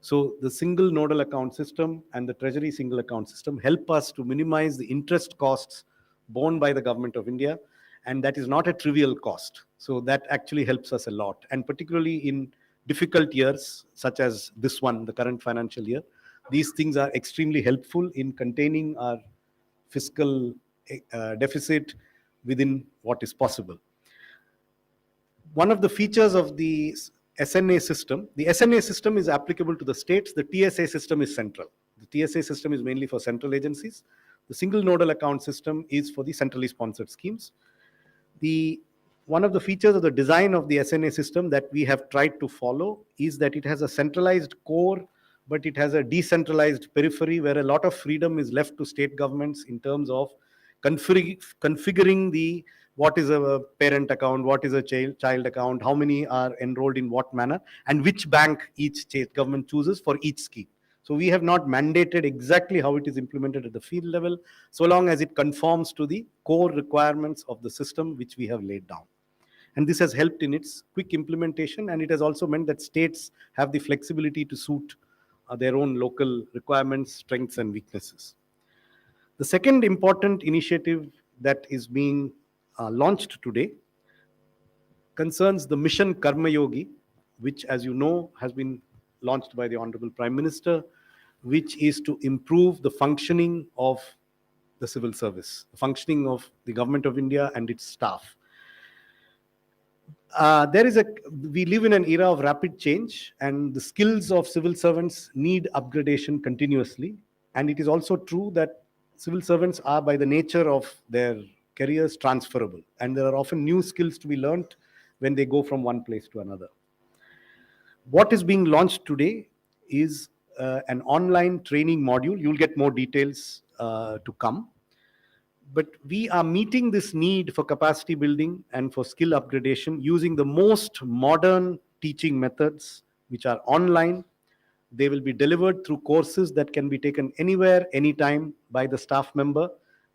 So the single nodal account system and the treasury single account system help us to minimize the interest costs borne by the government of India, and that is not a trivial cost. So that actually helps us a lot, and particularly in difficult years such as this one, the current financial year, these things are extremely helpful in containing our fiscal deficit within what is possible. One of the features of the SNA system is applicable to the states. The TSA system is central. The TSA system is mainly for central agencies. The single nodal account system is for the centrally sponsored schemes. One of the features of the design of the SNA system that we have tried to follow is that it has a centralized core, but it has a decentralized periphery where a lot of freedom is left to state governments in terms of configuring what is a parent account, what is a child account, how many are enrolled in what manner, and which bank each state government chooses for each scheme. So we have not mandated exactly how it is implemented at the field level, so long as it conforms to the core requirements of the system which we have laid down. And this has helped in its quick implementation, and it has also meant that states have the flexibility to suit their own local requirements, strengths, and weaknesses. The second important initiative that is being launched today concerns the Mission Karma Yogi, which, as you know, has been launched by the Honorable Prime Minister, which is to improve the functioning of the civil service, the functioning of the Government of India and its staff. We live in an era of rapid change, and the skills of civil servants need upgradation continuously. And it is also true that civil servants are, by the nature of their careers, transferable, and there are often new skills to be learnt when they go from one place to another. What is being launched today is an online training module. You'll get more details to come. But we are meeting this need for capacity building and for skill upgradation using the most modern teaching methods, which are online. They will be delivered through courses that can be taken anywhere, anytime by the staff member,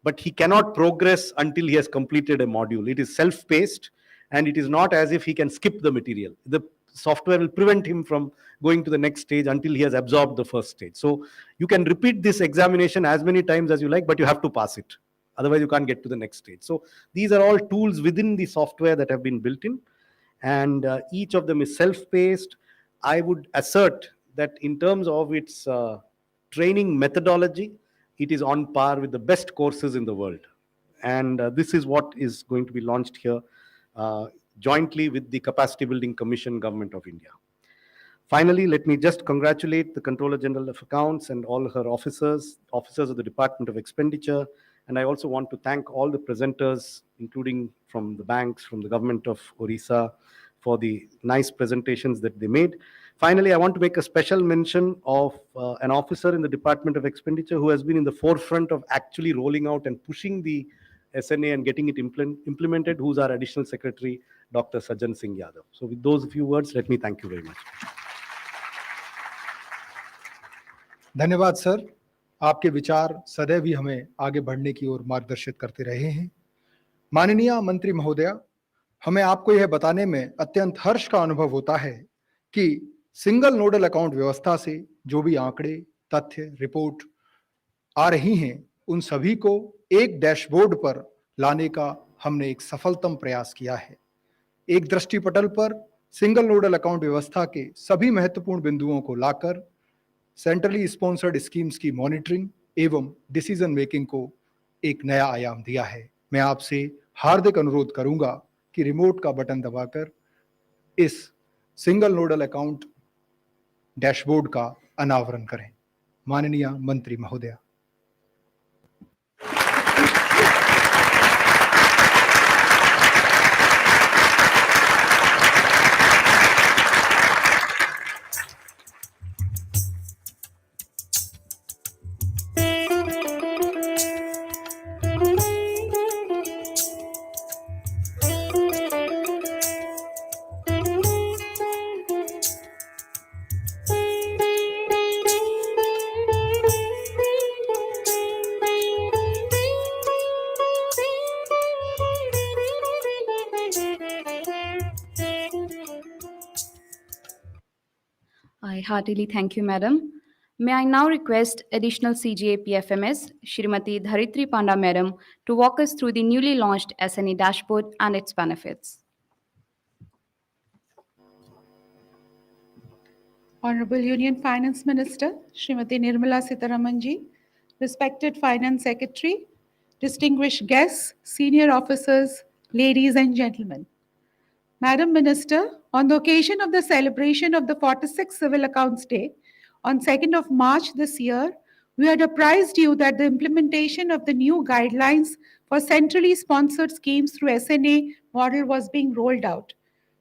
but he cannot progress until he has completed a module. It is self-paced, and it is not as if he can skip the material. The software will prevent him from going to the next stage until he has absorbed the first stage. So you can repeat this examination as many times as you like, but you have to pass it. Otherwise, you can't get to the next stage. So these are all tools within the software that have been built in, and each of them is self-paced. I would assert that in terms of its training methodology, it is on par with the best courses in the world. And this is what is going to be launched here jointly with the Capacity Building Commission, Government of India. Finally, let me just congratulate the Controller General of Accounts and all her officers of the Department of Expenditure. And I also want to thank all the presenters, including from the banks, from the government of Orissa, for the nice presentations that they made. Finally, I want to make a special mention of an officer in the Department of Expenditure who has been in the forefront of actually rolling out and pushing the SNA and getting it implemented, who's our Additional Secretary, Dr. Sajjan Singh Yadav. So with those few words, let me thank you very much. धन्यवाद sir, आपके विचार सदैव ही हमें आगे बढ़ने की ओर मार्गदर्शित करते रहे हैं। माननीय मंत्री महोदया, हमें आपको यह बताने में अत्यंत हर्ष का अनुभव होता है कि सिंगल नोडल अकाउंट व्यवस्था से जो भी आंकड़े, तथ्य, रिपोर्ट आ रही हैं, उन सभी को एक डैशबोर्ड पर लाने का हमने एक सफलतम प्रयास किया है। एक दृष्टिपटल पर सिंगल नोडल अकाउंट व्यवस्था के सभी महत्वपूर्ण बिंदुओं को लाकर सेंट्रली स्पॉन्सर्ड स्कीम्स की मॉनिटरिंग एवं डिसीजन मेकिंग को एक नया आयाम दिया है। मैं आपसे हार्दिक अनुरोध करूंगा कि रिमोट का बटन दबाकर इस सिंगल नोडल अकाउंट डैशबोर्ड का अनावरण करें। माननीय मंत्री महोदया। I heartily thank you, Madam. May I now request additional CGA PFMS, Shrimati Dharitri Panda Madam, to walk us through the newly launched SNA dashboard and its benefits. Honorable Union Finance Minister, Srimati Nirmala Sitharamanji, respected Finance Secretary, distinguished guests, senior officers, ladies and gentlemen. Madam Minister, on the occasion of the celebration of the 46th Civil Accounts Day, on 2nd of March this year, we had apprised you that the implementation of the new guidelines for centrally sponsored schemes through SNA model was being rolled out.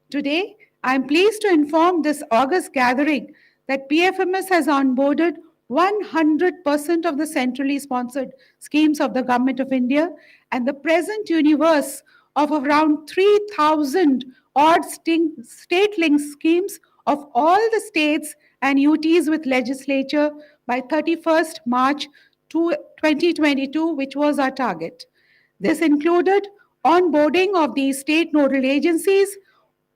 Today, I am pleased to inform this August gathering that PFMS has onboarded 100% of the centrally sponsored schemes of the Government of India, and the present universe of around 3,000 odd state-linked schemes of all the states and UTs with legislature by 31st March 2022, which was our target. This included onboarding of the state nodal agencies,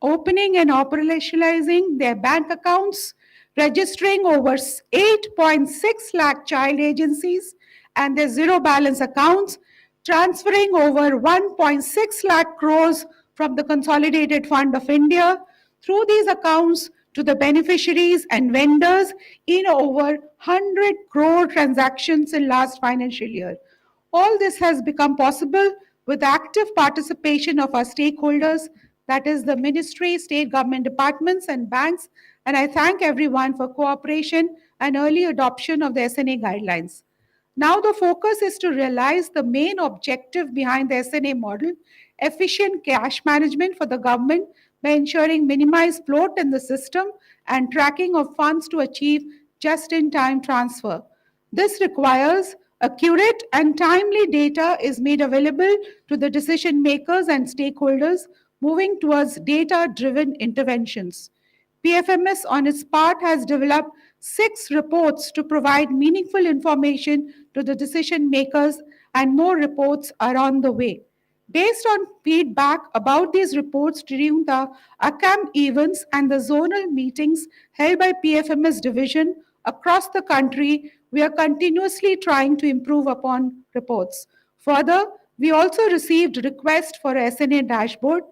opening and operationalizing their bank accounts, registering over 8.6 lakh child agencies and their zero balance accounts, transferring over 1.6 lakh crores from the Consolidated Fund of India through these accounts to the beneficiaries and vendors in over 100 crore transactions in last financial year. All this has become possible with active participation of our stakeholders, that is the ministry, state government departments and banks, and I thank everyone for cooperation and early adoption of the SNA guidelines. Now the focus is to realize the main objective behind the SNA model, efficient cash management for the government by ensuring minimized float in the system and tracking of funds to achieve just-in-time transfer. This requires accurate and timely data is made available to the decision makers and stakeholders moving towards data-driven interventions. PFMS on its part has developed 6 reports to provide meaningful information to the decision makers, and more reports are on the way. Based on feedback about these reports during the ACAM events and the zonal meetings held by PFMS division across the country, we are continuously trying to improve upon reports. Further, we also received requests for a SNA dashboard.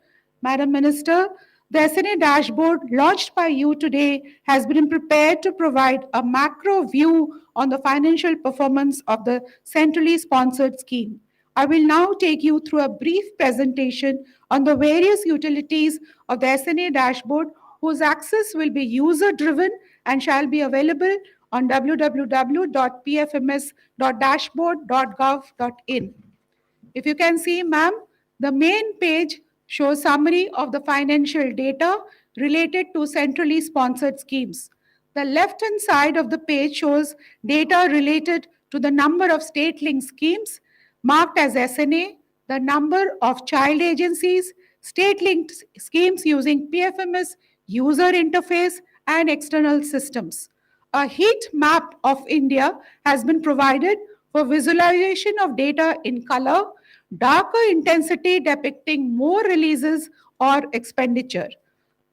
Madam Minister, the SNA dashboard launched by you today has been prepared to provide a macro view on the financial performance of the centrally sponsored scheme. I will now take you through a brief presentation on the various utilities of the SNA dashboard, whose access will be user-driven and shall be available on www.pfms.dashboard.gov.in. If you can see, ma'am, the main page shows summary of the financial data related to centrally sponsored schemes. The left-hand side of the page shows data related to the number of state-linked schemes marked as SNA, the number of child agencies, state-linked schemes using PFMS user interface and external systems. A heat map of India has been provided for visualization of data in color, darker intensity depicting more releases or expenditure.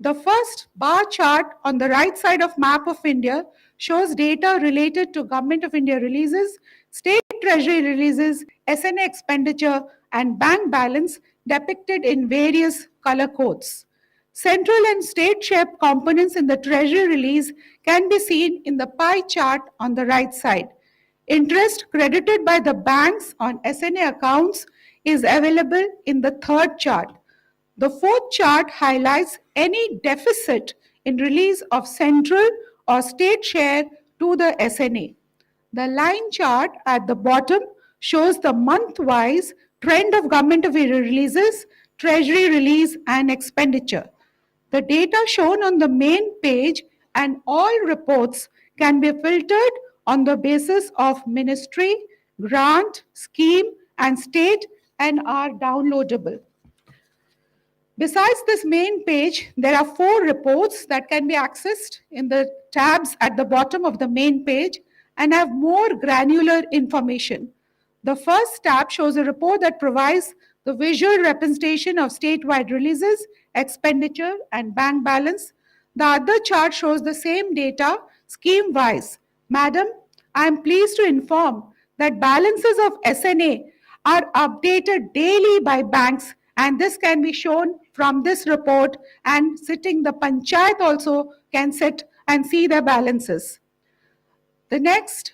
The first bar chart on the right side of map of India shows data related to Government of India releases, state treasury releases, SNA expenditure and bank balance depicted in various color codes. Central and state share components in the Treasury release can be seen in the pie chart on the right side. Interest credited by the banks on SNA accounts is available in the third chart. The fourth chart highlights any deficit in release of central or state share to the SNA. The line chart at the bottom shows the month-wise trend of government of area releases, treasury release, and expenditure. The data shown on the main page and all reports can be filtered on the basis of ministry, grant, scheme, and state and are downloadable. Besides this main page, there are 4 reports that can be accessed in the tabs at the bottom of the main page and have more granular information. The first tab shows a report that provides the visual representation of statewide releases, expenditure, and bank balance. The other chart shows the same data scheme-wise. Madam, I am pleased to inform that balances of SNA are updated daily by banks, and this can be shown from this report, and sitting the panchayat also can sit and see their balances. The next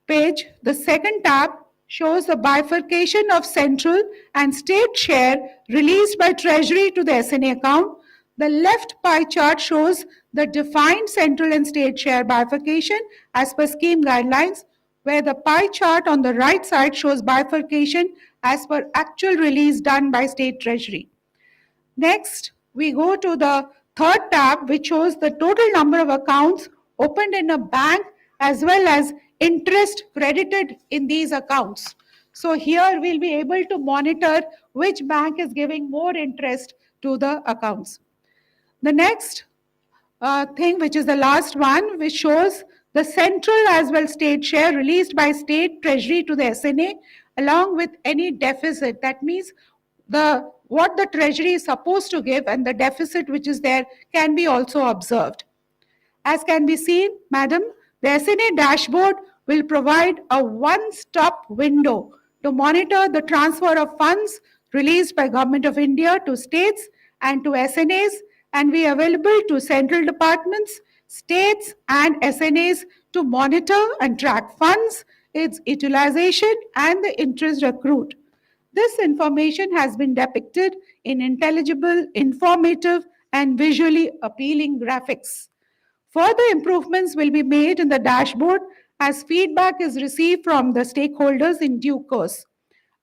page, the second tab, shows the bifurcation of central and state share released by Treasury to the SNA account. The left pie chart shows the defined central and state share bifurcation as per scheme guidelines, where the pie chart on the right side shows bifurcation as per actual release done by state treasury. Next, we go to the third tab, which shows the total number of accounts opened in a bank as well as interest credited in these accounts. So here we'll be able to monitor which bank is giving more interest to the accounts. The next thing, which is the last one, which shows the central as well state share released by state treasury to the SNA along with any deficit. That means what the treasury is supposed to give and the deficit which is there can be also observed. As can be seen, madam, the SNA dashboard will provide a one-stop window to monitor the transfer of funds released by Government of India to states and to SNAs, and be available to central departments, states and SNAs to monitor and track funds, its utilization and the interest accrued. This information has been depicted in intelligible, informative and visually appealing graphics. Further improvements will be made in the dashboard as feedback is received from the stakeholders in due course.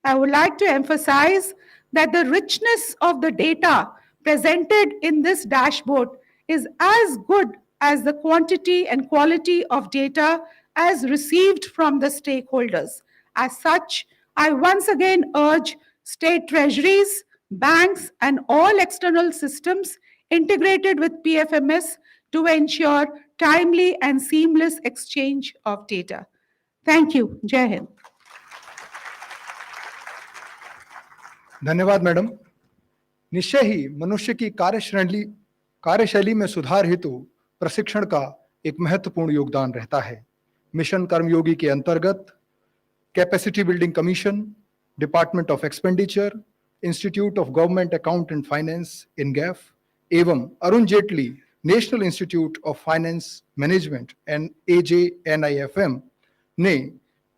I would like to emphasize that the richness of the data presented in this dashboard is as good as the quantity and quality of data as received from the stakeholders. As such, I once again urge state treasuries, banks, and all external systems integrated with PFMS to ensure timely and seamless exchange of data. Thank you. Jai Hind. धन्यवाद madam. निश्चय ही मनुष्य की कार्यशैली में सुधार हेतु प्रशिक्षण का एक महत्वपूर्ण योगदान रहता है। मिशन कर्मयोगी के अंतर्गत capacity building commission, department of expenditure, institute of government account and finance INGAF एवं Arun Jaitley national institute of finance management AJNIFM ने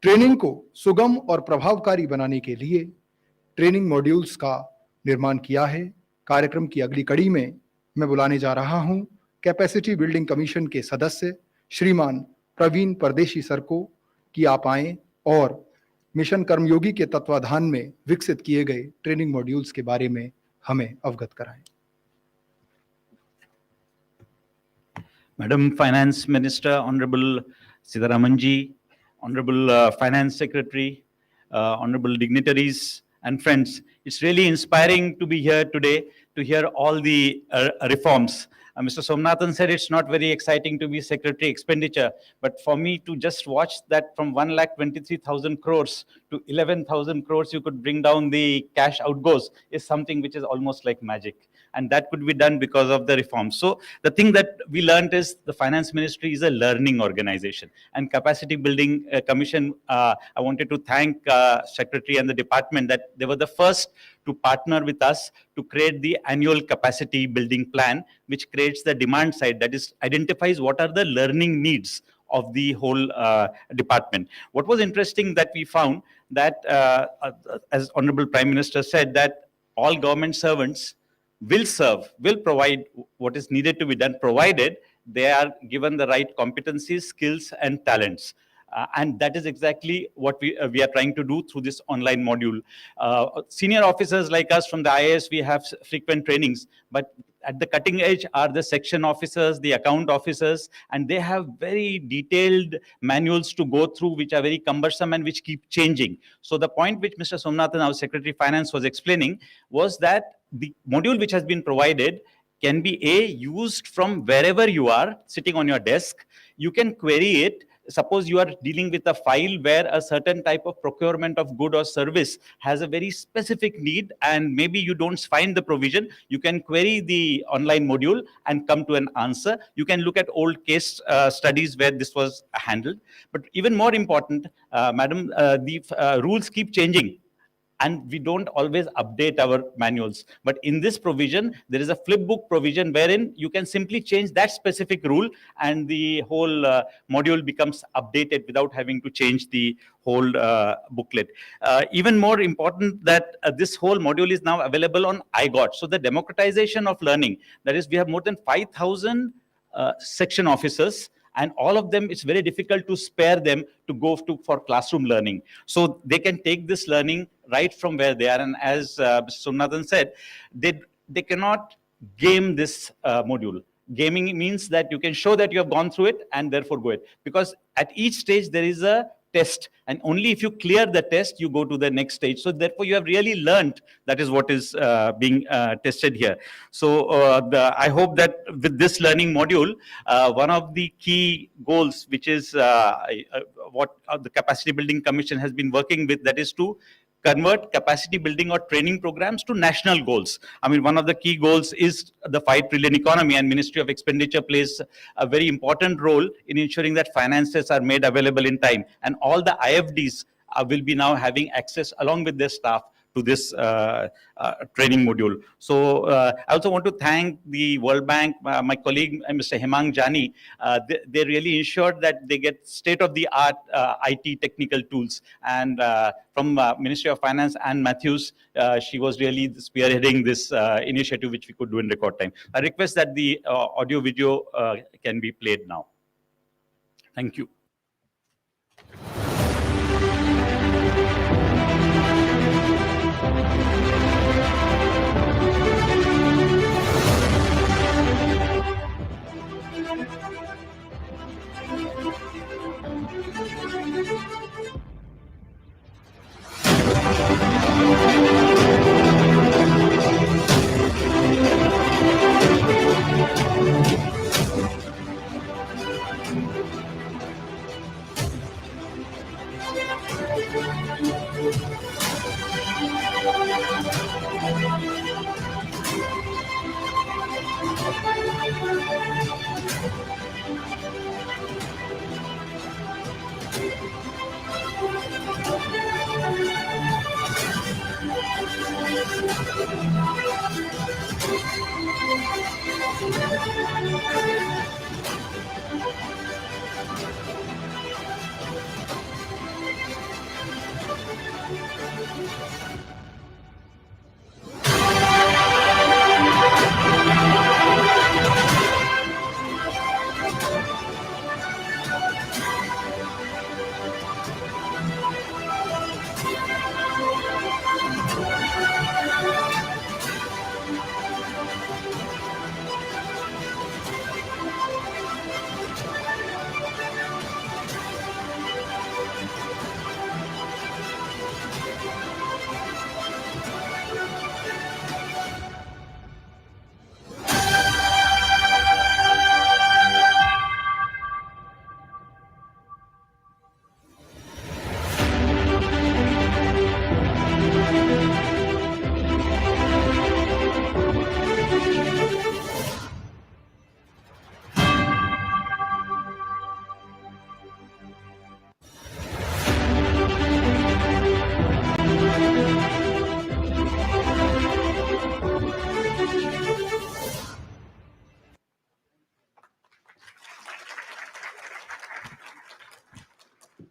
ट्रेनिंग को सुगम और प्रभावकारी बनाने के लिए ट्रेनिंग मॉड्यूल्स का निर्माण किया है। कार्यक्रम की अगली कड़ी में मैं बुलाने जा रहा हूं कैपेसिटी बिल्डिंग कमीशन के सदस्य श्रीमान प्रवीण परदेशी सर को कि आप आएं और मिशन कर्मयोगी के तत्वाधान में विकसित किए गए ट्रेनिंग मॉड्यूल्स के बारे में हमें अवगत कराएं। Madam Finance Minister, Honorable Sitharaman ji, Honorable Finance Secretary, Honorable dignitaries and friends, it's really inspiring to be here today to hear all the reforms. Mr. Somnathan said it's not very exciting to be Secretary Expenditure, but for me to just watch that from 1,23,000 crores to 11,000 crores you could bring down the cash outgoes is something which is almost like magic. And that could be done because of the reforms. So the thing that we learned is the Finance Ministry is a learning organization, and Capacity Building Commission, I wanted to thank Secretary and the department that they were the first to partner with us to create the annual capacity building plan, which creates the demand side, that is, identifies what are the learning needs of the whole department. What was interesting that we found that, as Honorable Prime Minister said, that all government servants will serve, will provide what is needed to be done, provided they are given the right competencies, skills, and talents. And that is exactly what we are trying to do through this online module. Senior officers like us from the IAS, we have frequent trainings, but at the cutting edge are the section officers, the account officers, and they have very detailed manuals to go through, which are very cumbersome and which keep changing. So the point which Mr. Somnathan, our Secretary Finance, was explaining was that the module which has been provided can be used from wherever you are sitting on your desk. You can query it. Suppose you are dealing with a file where a certain type of procurement of good or service has a very specific need, and maybe you don't find the provision, you can query the online module and come to an answer. You can look at old case studies where this was handled. But even more important, Madam, the rules keep changing, and we don't always update our manuals. But in this provision, there is a flipbook provision wherein you can simply change that specific rule, and the whole module becomes updated without having to change the whole booklet. Even more important, that this whole module is now available on iGOT. So the democratization of learning, that is, we have more than 5,000 section officers, and all of them, it's very difficult to spare them to go for classroom learning. So they can take this learning right from where they are. And as Mr. Somnathan said, they cannot game this module. Gaming means that you can show that you have gone through it and therefore go it. Because at each stage there is a test, and only if you clear the test, you go to the next stage. So therefore, you have really learned. That is what is being tested here. So I hope that with this learning module, one of the key goals, which is what the Capacity Building Commission has been working with, that is to convert capacity building or training programs to national goals. I mean, one of the key goals is the 5 trillion economy, and Ministry of Expenditure plays a very important role in ensuring that finances are made available in time. And all the IFDs will be now having access along with their staff to this training module. So I also want to thank the World Bank, my colleague, Mr. Hemang Jani. They really ensured that they get state-of-the-art IT technical tools. And from Ministry of Finance, Anne Matthews, she was really spearheading this initiative, which we could do in record time. I request that the audio video can be played now. Thank you.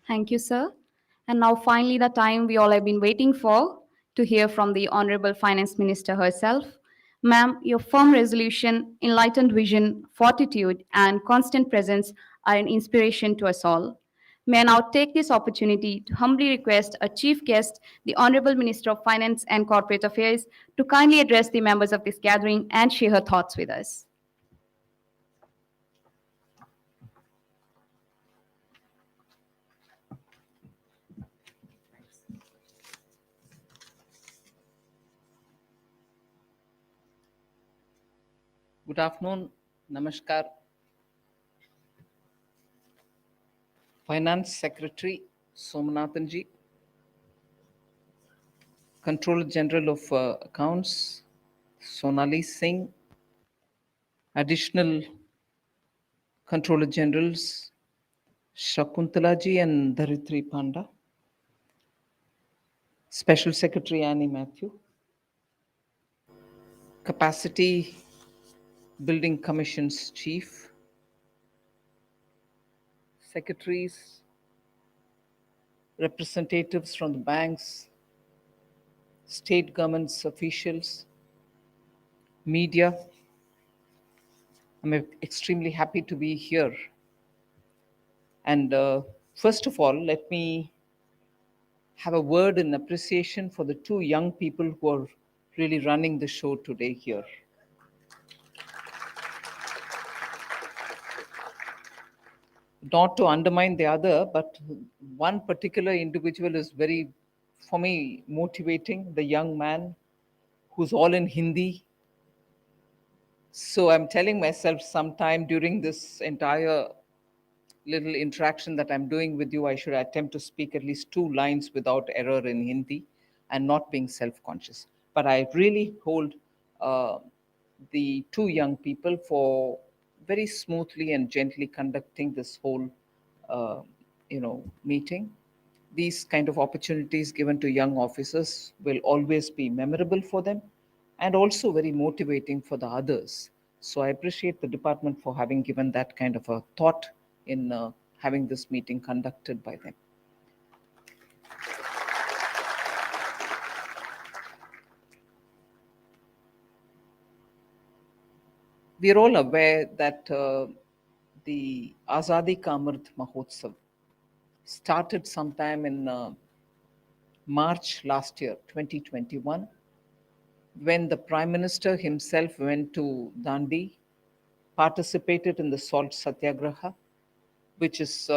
Thank you, sir. And now finally the time we all have been waiting for to hear from the Honorable Finance Minister herself. Ma'am, your firm resolution, enlightened vision, fortitude, and constant presence are an inspiration to us all. May I now take this opportunity to humbly request our chief guest, the Honorable Minister of Finance and Corporate Affairs, to kindly address the members of this gathering and share her thoughts with us. Good afternoon, Namaskar. Finance Secretary Somanathanji, Controller General of Accounts Sonali Singh, Additional Controller Generals Shakuntalaji and Dharitri Panda, Special Secretary Annie Matthew, Capacity Building Commission's Chief, Secretaries, representatives from the banks, state governments officials, media. I'm extremely happy to be here. And first of all, let me have a word in appreciation for the two young people who are really running the show today here. Not to undermine the other, but one particular individual is very, for me, motivating, the young man who's all in Hindi. So I'm telling myself sometime during this entire little interaction that I'm doing with you, I should attempt to speak at least 2 lines without error in Hindi and not being self-conscious. But I really hold the 2 young people for very smoothly and gently conducting this whole, meeting. These kind of opportunities given to young officers will always be memorable for them and also very motivating for the others. So I appreciate the department for having given that kind of a thought in having this meeting conducted by them. We are all aware that the Azadi Ka Amrit Mahotsav started sometime in March last year, 2021, when the Prime Minister himself went to Dandi, participated in the Salt Satyagraha, which is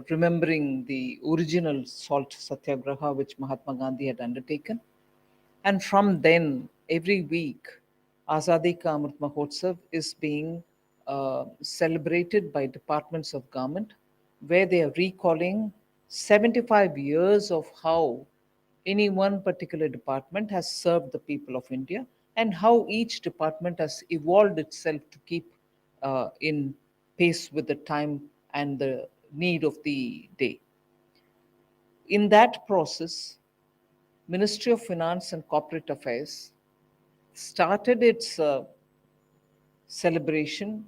remembering the original Salt Satyagraha which Mahatma Gandhi had undertaken. And from then, every week, Azadi Ka Amrit Mahotsav is being celebrated by departments of government, where they are recalling 75 years of how any one particular department has served the people of India and how each department has evolved itself to keep in pace with the time and the need of the day. In that process, Ministry of Finance and Corporate Affairs started its celebration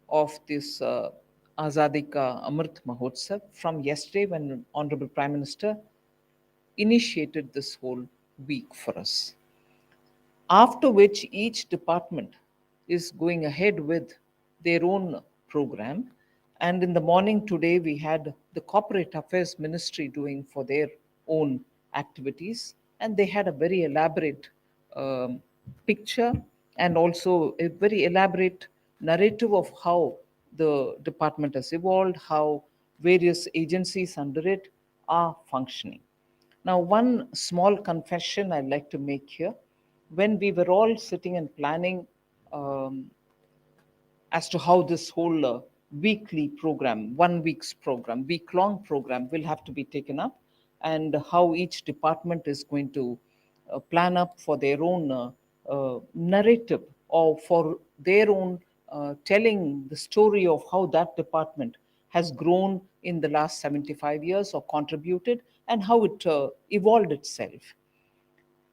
of this Azadi Ka Amrit Mahotsav from yesterday, when Honorable Prime Minister initiated this whole week for us. After which each department is going ahead with their own program. And in the morning today, we had the Corporate Affairs Ministry doing for their own activities. And they had a very elaborate picture and also a very elaborate narrative of how the department has evolved, how various agencies under it are functioning. Now, one small confession I'd like to make here. When we were all sitting and planning as to how this whole weekly program, 1 week's program, week-long program will have to be taken up, and how each department is going to plan up for their own narrative or for their own telling the story of how that department has grown in the last 75 years or contributed and how it evolved itself.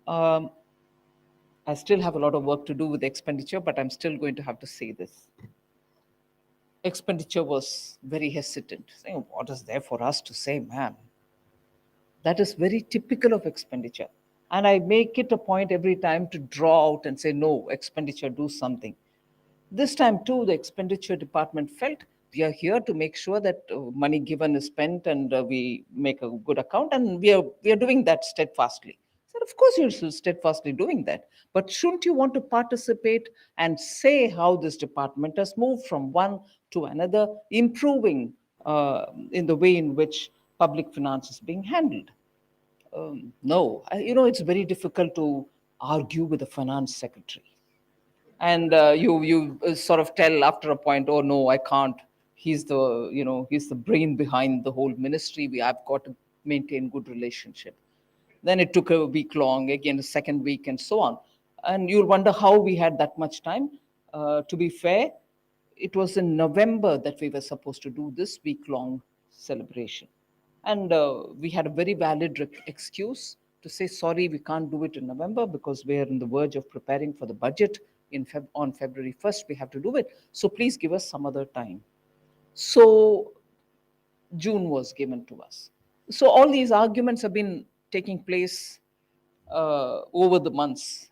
I still have a lot of work to do with expenditure, but I'm still going to have to say this. expenditure was very hesitant, saying, what is there for us to say, man? That is very typical of expenditure. And I make it a point every time to draw out and say, no, expenditure, do something. This time too, the expenditure department felt we are here to make sure that money given is spent and we make a good account, and we are doing that steadfastly. I said, of course you're steadfastly doing that, but shouldn't you want to participate and say how this department has moved from one to another, improving in the way in which public finance is being handled? No, it's very difficult to argue with the finance secretary. And you sort of tell after a point, oh no, I can't. He's the brain behind the whole ministry. I've got to maintain good relationship. Then it took a week long, again a second week, and so on. And you'll wonder how we had that much time. To be fair, it was in November that we were supposed to do this week-long celebration. And we had a very valid excuse to say, sorry, we can't do it in November because we're on the verge of preparing for the budget on February 1st. We have to do it. So please give us some other time. So June was given to us. So all these arguments have been taking place over the months.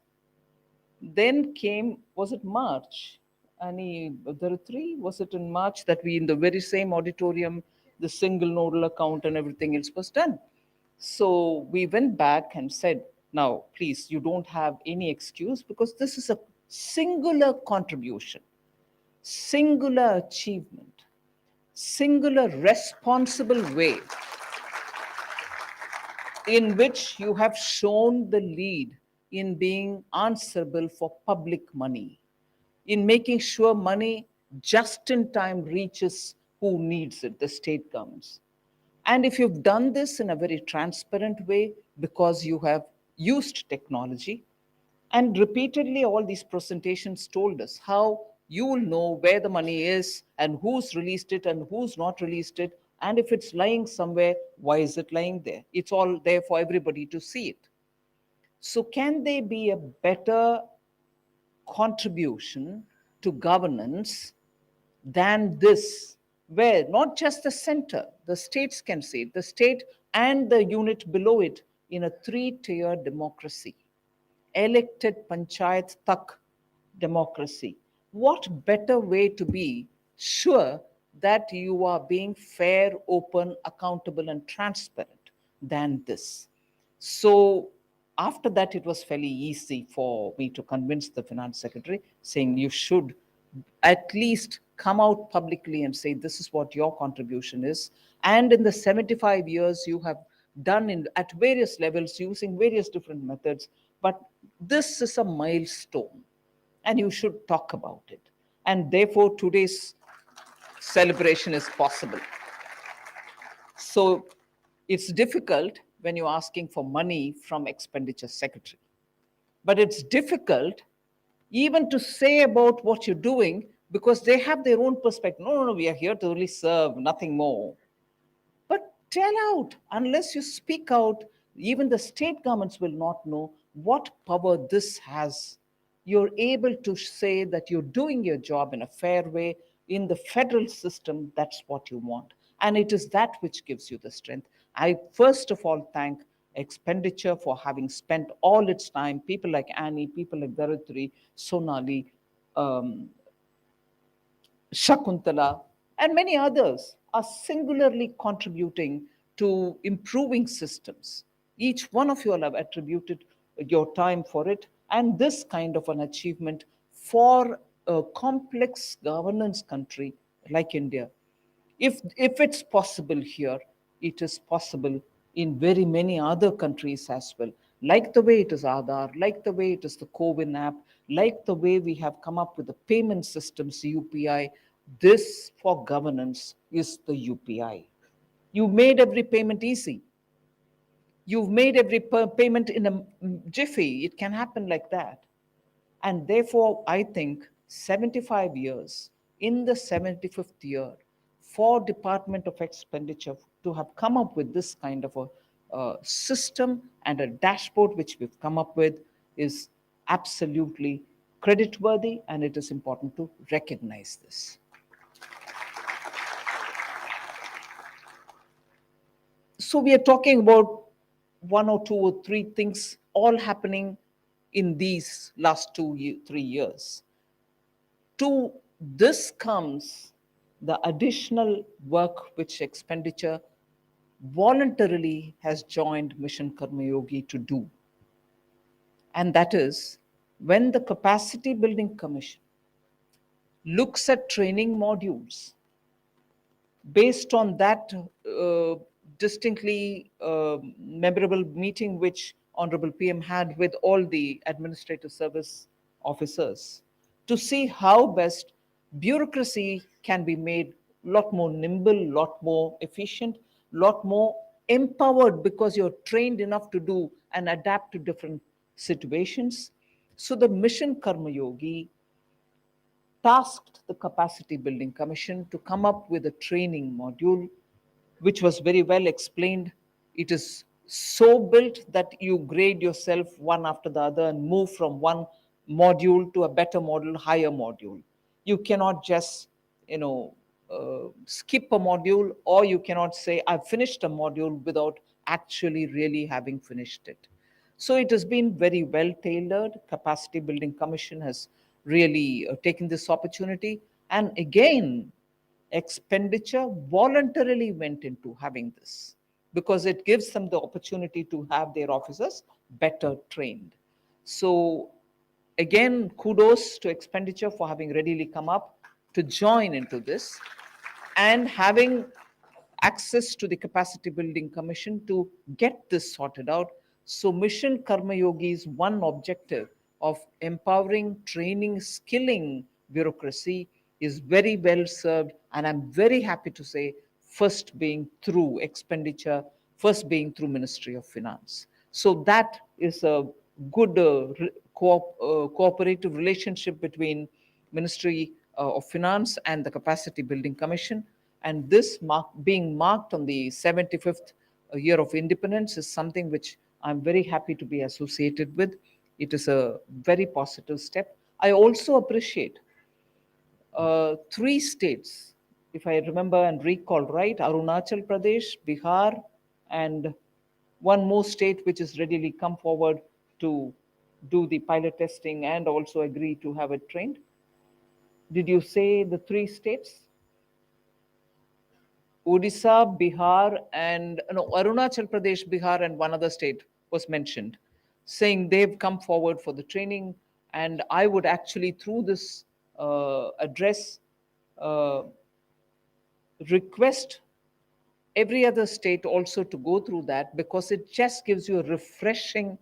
Then came, was it March? There are three. Was it in March that we, in the very same auditorium, the single nodal account and everything else was done? So we went back and said, now, please, you don't have any excuse because this is a singular contribution, singular achievement, singular responsible way in which you have shown the lead in being answerable for public money, in making sure money just in time reaches who needs it, the state governments. And if you've done this in a very transparent way because you have used technology, and repeatedly all these presentations told us how you will know where the money is and who's released it and who's not released it. And if it's lying somewhere, why is it lying there? It's all there for everybody to see it. So can there be a better contribution to governance than this, where not just the center, the states can see it, the state and the unit below it in a three-tier democracy, elected panchayat tak democracy? What better way to be sure that you are being fair, open, accountable, and transparent than this? So after that, it was fairly easy for me to convince the finance secretary, saying you should at least come out publicly and say this is what your contribution is. And in the 75 years you have done at various levels using various different methods, but this is a milestone and you should talk about it. And therefore today's celebration is possible. So it's difficult when you're asking for money from expenditure secretary, but it's difficult even to say about what you're doing because they have their own perspective. No, we are here to only serve, nothing more. But tell out. Unless you speak out, even the state governments will not know what power this has. You're able to say that you're doing your job in a fair way. In the federal system, that's what you want. And it is that which gives you the strength. I first of all thank expenditure for having spent all its time, people like Annie, people like Dharitri, Sonali, Shakuntala, and many others are singularly contributing to improving systems. Each one of you all have attributed your time for it, and this kind of an achievement for a complex governance country like India. If it's possible here, it is possible in very many other countries as well. Like the way it is Aadhaar, like the way it is the CoWIN app, like the way we have come up with the payment systems, UPI, this for governance is the UPI. You made every payment easy. You've made every payment in a jiffy. It can happen like that. And therefore, I think 75 years, in the 75th year, for Department of Expenditure to have come up with this kind of a system and a dashboard which we've come up with is absolutely creditworthy, and it is important to recognize this. So we are talking about 1 or 2 or 3 things all happening in these last 3 years. To this comes the additional work which expenditure voluntarily has joined Mission Karma Yogi to do. And that is when the Capacity Building Commission looks at training modules based on that distinctly memorable meeting which Honorable PM had with all the administrative service officers to see how best bureaucracy can be made a lot more nimble, lot more efficient, lot more empowered because you're trained enough to do and adapt to different situations. So the Mission Karma Yogi tasked the Capacity Building Commission to come up with a training module, which was very well explained. It is so built that you grade yourself one after the other and move from one module to a better module, higher module. You cannot just, skip a module, or you cannot say, I've finished a module without actually really having finished it. So it has been very well tailored. Capacity Building Commission has really taken this opportunity. And again, expenditure voluntarily went into having this because it gives them the opportunity to have their officers better trained. So again, kudos to expenditure for having readily come up to join into this and having access to the Capacity Building Commission to get this sorted out. So Mission Karma Yogi's one objective of empowering, training, skilling bureaucracy is very well served. And I'm very happy to say, first being through expenditure, first being through Ministry of Finance. So that is a good cooperative relationship between Ministry of Finance and the Capacity Building Commission. And this being marked on the 75th year of independence is something which I'm very happy to be associated with. It is a very positive step. I also appreciate 3 states, if I remember and recall right, Arunachal Pradesh, Bihar, and one more state which has readily come forward to do the pilot testing and also agree to have it trained. Did you say the 3 states? Odisha, Bihar, and Arunachal Pradesh, Bihar, and one other state was mentioned, saying they've come forward for the training. And I would actually, through this address, request every other state also to go through that, because it just gives you a refreshing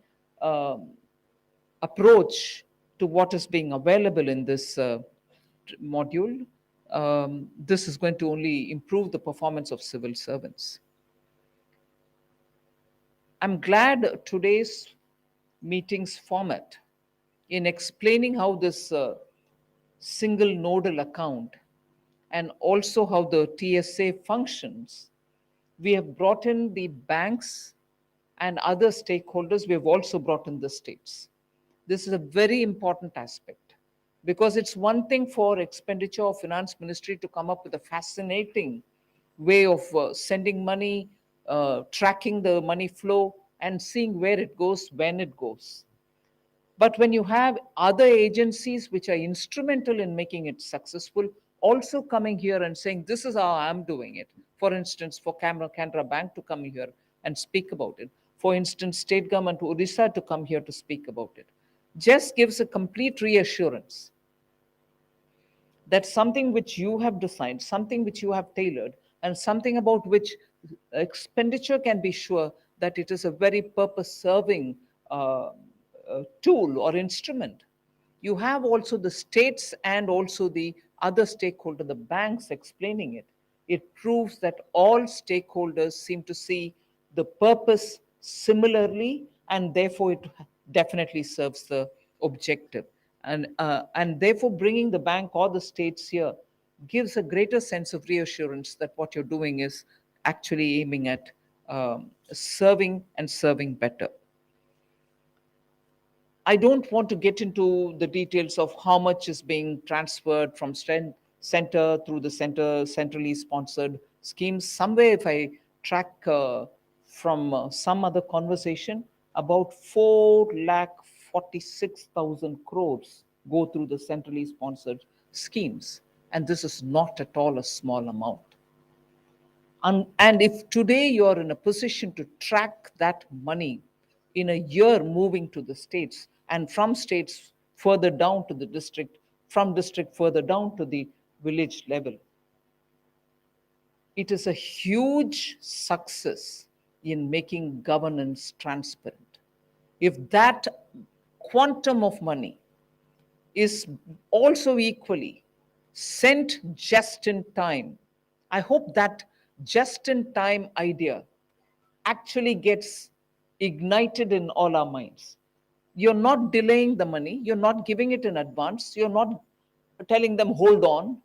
approach to what is being available in this module. This is going to only improve the performance of civil servants. I'm glad today's meeting's format in explaining how this single nodal account and also how the TSA functions. We have brought in the banks and other stakeholders. We have also brought in the states. This is a very important aspect, because it's one thing for expenditure or finance ministry to come up with a fascinating way of sending money, tracking the money flow, and seeing where it goes, when it goes. But when you have other agencies which are instrumental in making it successful, also coming here and saying, this is how I'm doing it. For instance, for Canara Bank to come here and speak about it. For instance, state government Odisha to come here to speak about it. Just gives a complete reassurance that something which you have designed, something which you have tailored, and something about which expenditure can be sure that it is a very purpose-serving tool or instrument. You have also the states and also the other stakeholder, the banks, explaining it. It proves that all stakeholders seem to see the purpose similarly, and therefore it definitely serves the objective. And therefore bringing the bank or the states here gives a greater sense of reassurance that what you're doing is actually aiming at serving and serving better. I don't want to get into the details of how much is being transferred from center through the centrally sponsored schemes. Somewhere, if I track from some other conversation, about 4,46,000 crores go through the centrally sponsored schemes. And this is not at all a small amount. And if today you're in a position to track that money in a year moving to the states, and from states further down to the district, from district further down to the village level, it is a huge success in making governance transparent. If that quantum of money is also equally sent just in time, I hope that just in time idea actually gets ignited in all our minds. You're not delaying the money, you're not giving it in advance, you're not telling them, hold on.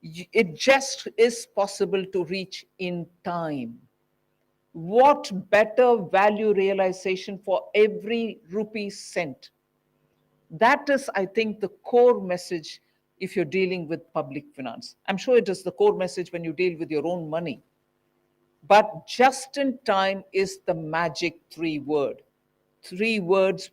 It just is possible to reach in time. What better value realization for every rupee sent? That is, I think, the core message if you're dealing with public finance. I'm sure it is the core message when you deal with your own money. But just in time is the magic three words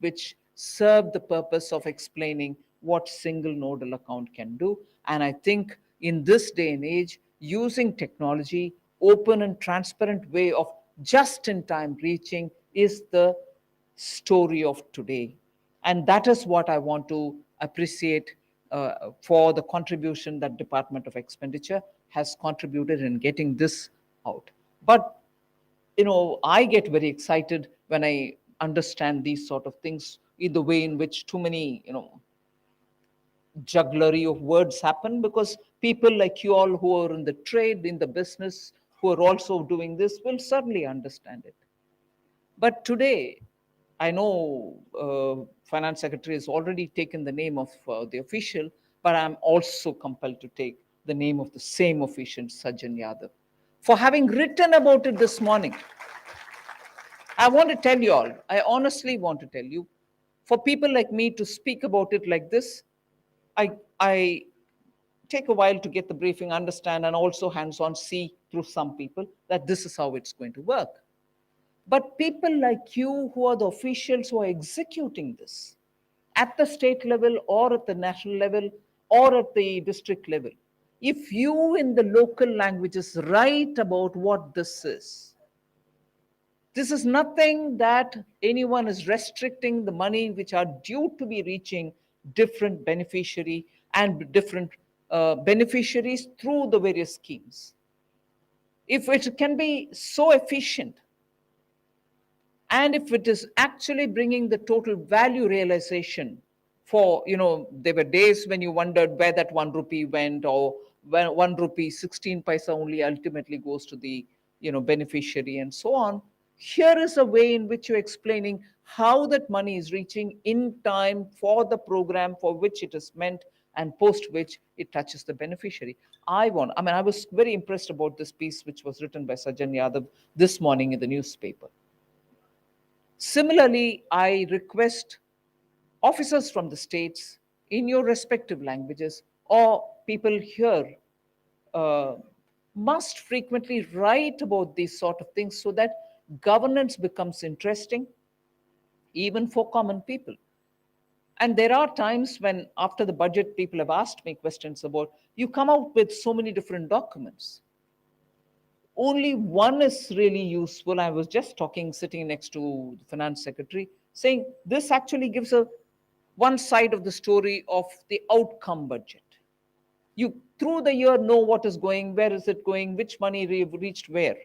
which serve the purpose of explaining what single nodal account can do. And I think in this day and age, using technology, open and transparent way of just in time reaching is the story of today. And that is what I want to appreciate for the contribution that Department of Expenditure has contributed in getting this out. But I get very excited when I understand these sort of things in the way in which too many jugglery of words happen, because people like you all who are in the trade, in the business, who are also doing this will certainly understand it. But today, I know Finance Secretary has already taken the name of the official, but I'm also compelled to take the name of the same official, Sajjan Yadav, for having written about it this morning. I want to tell you all, I honestly want to tell you, for people like me to speak about it like this, I take a while to get the briefing, understand, and also hands-on see through some people that this is how it's going to work. But people like you who are the officials who are executing this at the state level or at the national level or at the district level, if you in the local languages write about what this is nothing that anyone is restricting the money which are due to be reaching different beneficiary and different beneficiaries through the various schemes. If it can be so efficient, and if it is actually bringing the total value realization for, there were days when you wondered where that 1 rupee went, or when 1 rupee 16 paisa only ultimately goes to the beneficiary and so on. Here is a way in which you're explaining how that money is reaching in time for the program for which it is meant, and post which it touches the beneficiary. I was very impressed about this piece which was written by Sajjan Yadav this morning in the newspaper. Similarly, I request officers from the states in your respective languages, or people here, must frequently write about these sort of things so that governance becomes interesting even for common people. And there are times when after the budget, people have asked me questions about, you come out with so many different documents. Only one is really useful. I was just sitting next to the finance secretary, saying this actually gives one side of the story of the outcome budget. You through the year know what is going, where is it going, which money reached where.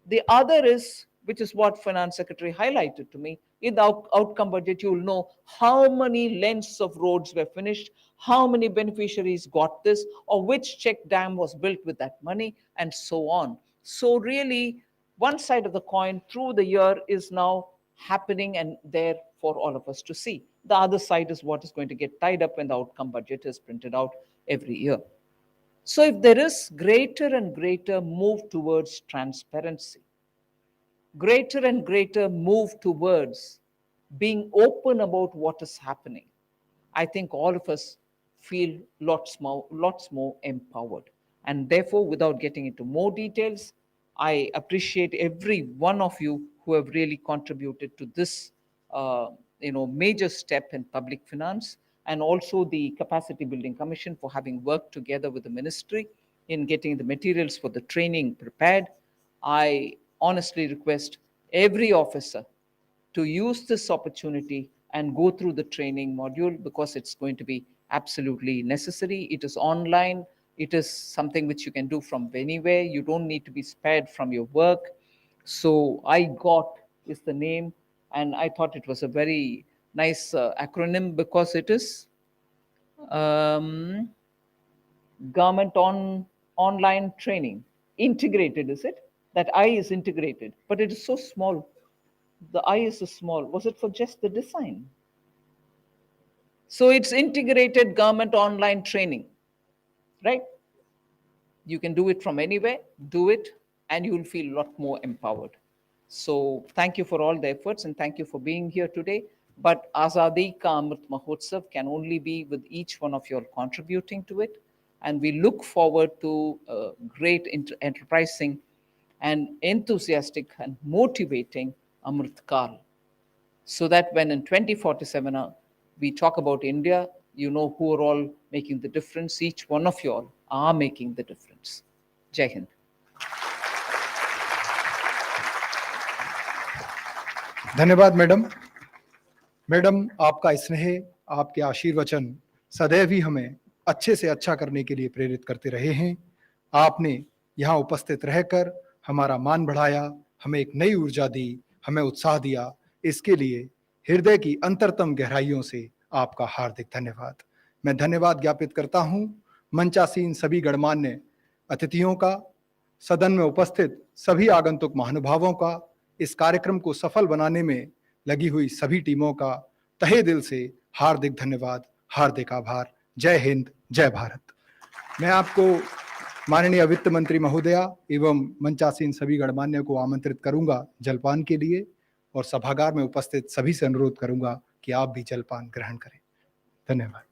The other is, which is what finance secretary highlighted to me, in the outcome budget, you will know how many lengths of roads were finished, how many beneficiaries got this, or which check dam was built with that money, and so on. So really, one side of the coin through the year is now happening and there for all of us to see. The other side is what is going to get tied up when the outcome budget is printed out every year. So if there is greater and greater move towards transparency, greater and greater move towards being open about what is happening, I think all of us feel lots more empowered. And therefore, without getting into more details, I appreciate every one of you who have really contributed to this major step in public finance, and also the Capacity Building Commission for having worked together with the ministry in getting the materials for the training prepared. I honestly request every officer to use this opportunity and go through the training module, because it's going to be absolutely necessary. It is online. It is something which you can do from anywhere. You don't need to be spared from your work. So IGOT is the name, and I thought it was a very nice acronym, because it is government online training. Integrated, is it? That I is integrated, but it is so small. The I is so small. Was it for just the design? So it's integrated government online training, right? You can do it from anywhere, do it, and you will feel a lot more empowered. So thank you for all the efforts, and thank you for being here today. But Azadi Ka Amrit Mahotsav can only be with each one of you all contributing to it. And we look forward to great enterprising and enthusiastic and motivating Amrit Kal, so that when in 2047 we talk about India, you know who are all making the difference. Each one of you all are making the difference. Jai Hind. धन्यवाद madam. Madam, आपका स्नेह, आपके आशीर्वचन सदैव ही हमें अच्छे से अच्छा करने के लिए प्रेरित करते रहे हैं। आपने यहाँ उपस्थित रहकर हमारा मान बढ़ाया, हमें एक नई ऊर्जा दी, हमें उत्साह दिया। इसके लिए हृदय की अंतरतम गहराइयों से आपका हार्दिक धन्यवाद। मैं धन्यवाद ज्ञापित करता हूँ मंचासीन सभी गणमान्य अतिथियों का, सदन में उपस्थित सभी आगंतुक महानुभावों का, इस कार्यक्रम को सफल बनाने में लगी हुई सभी टीमों का तहे दिल से हार्दिक धन्यवाद, हार्दिक आभार। जय हिंद, जय भारत। मैं आपको माननीय वित्त मंत्री महोदया एवं मंचासीन सभी गणमान्य को आमंत्रित करूंगा जलपान के लिए, और सभागार में उपस्थित सभी से अनुरोध करूंगा कि आप भी जलपान ग्रहण करें। धन्यवाद।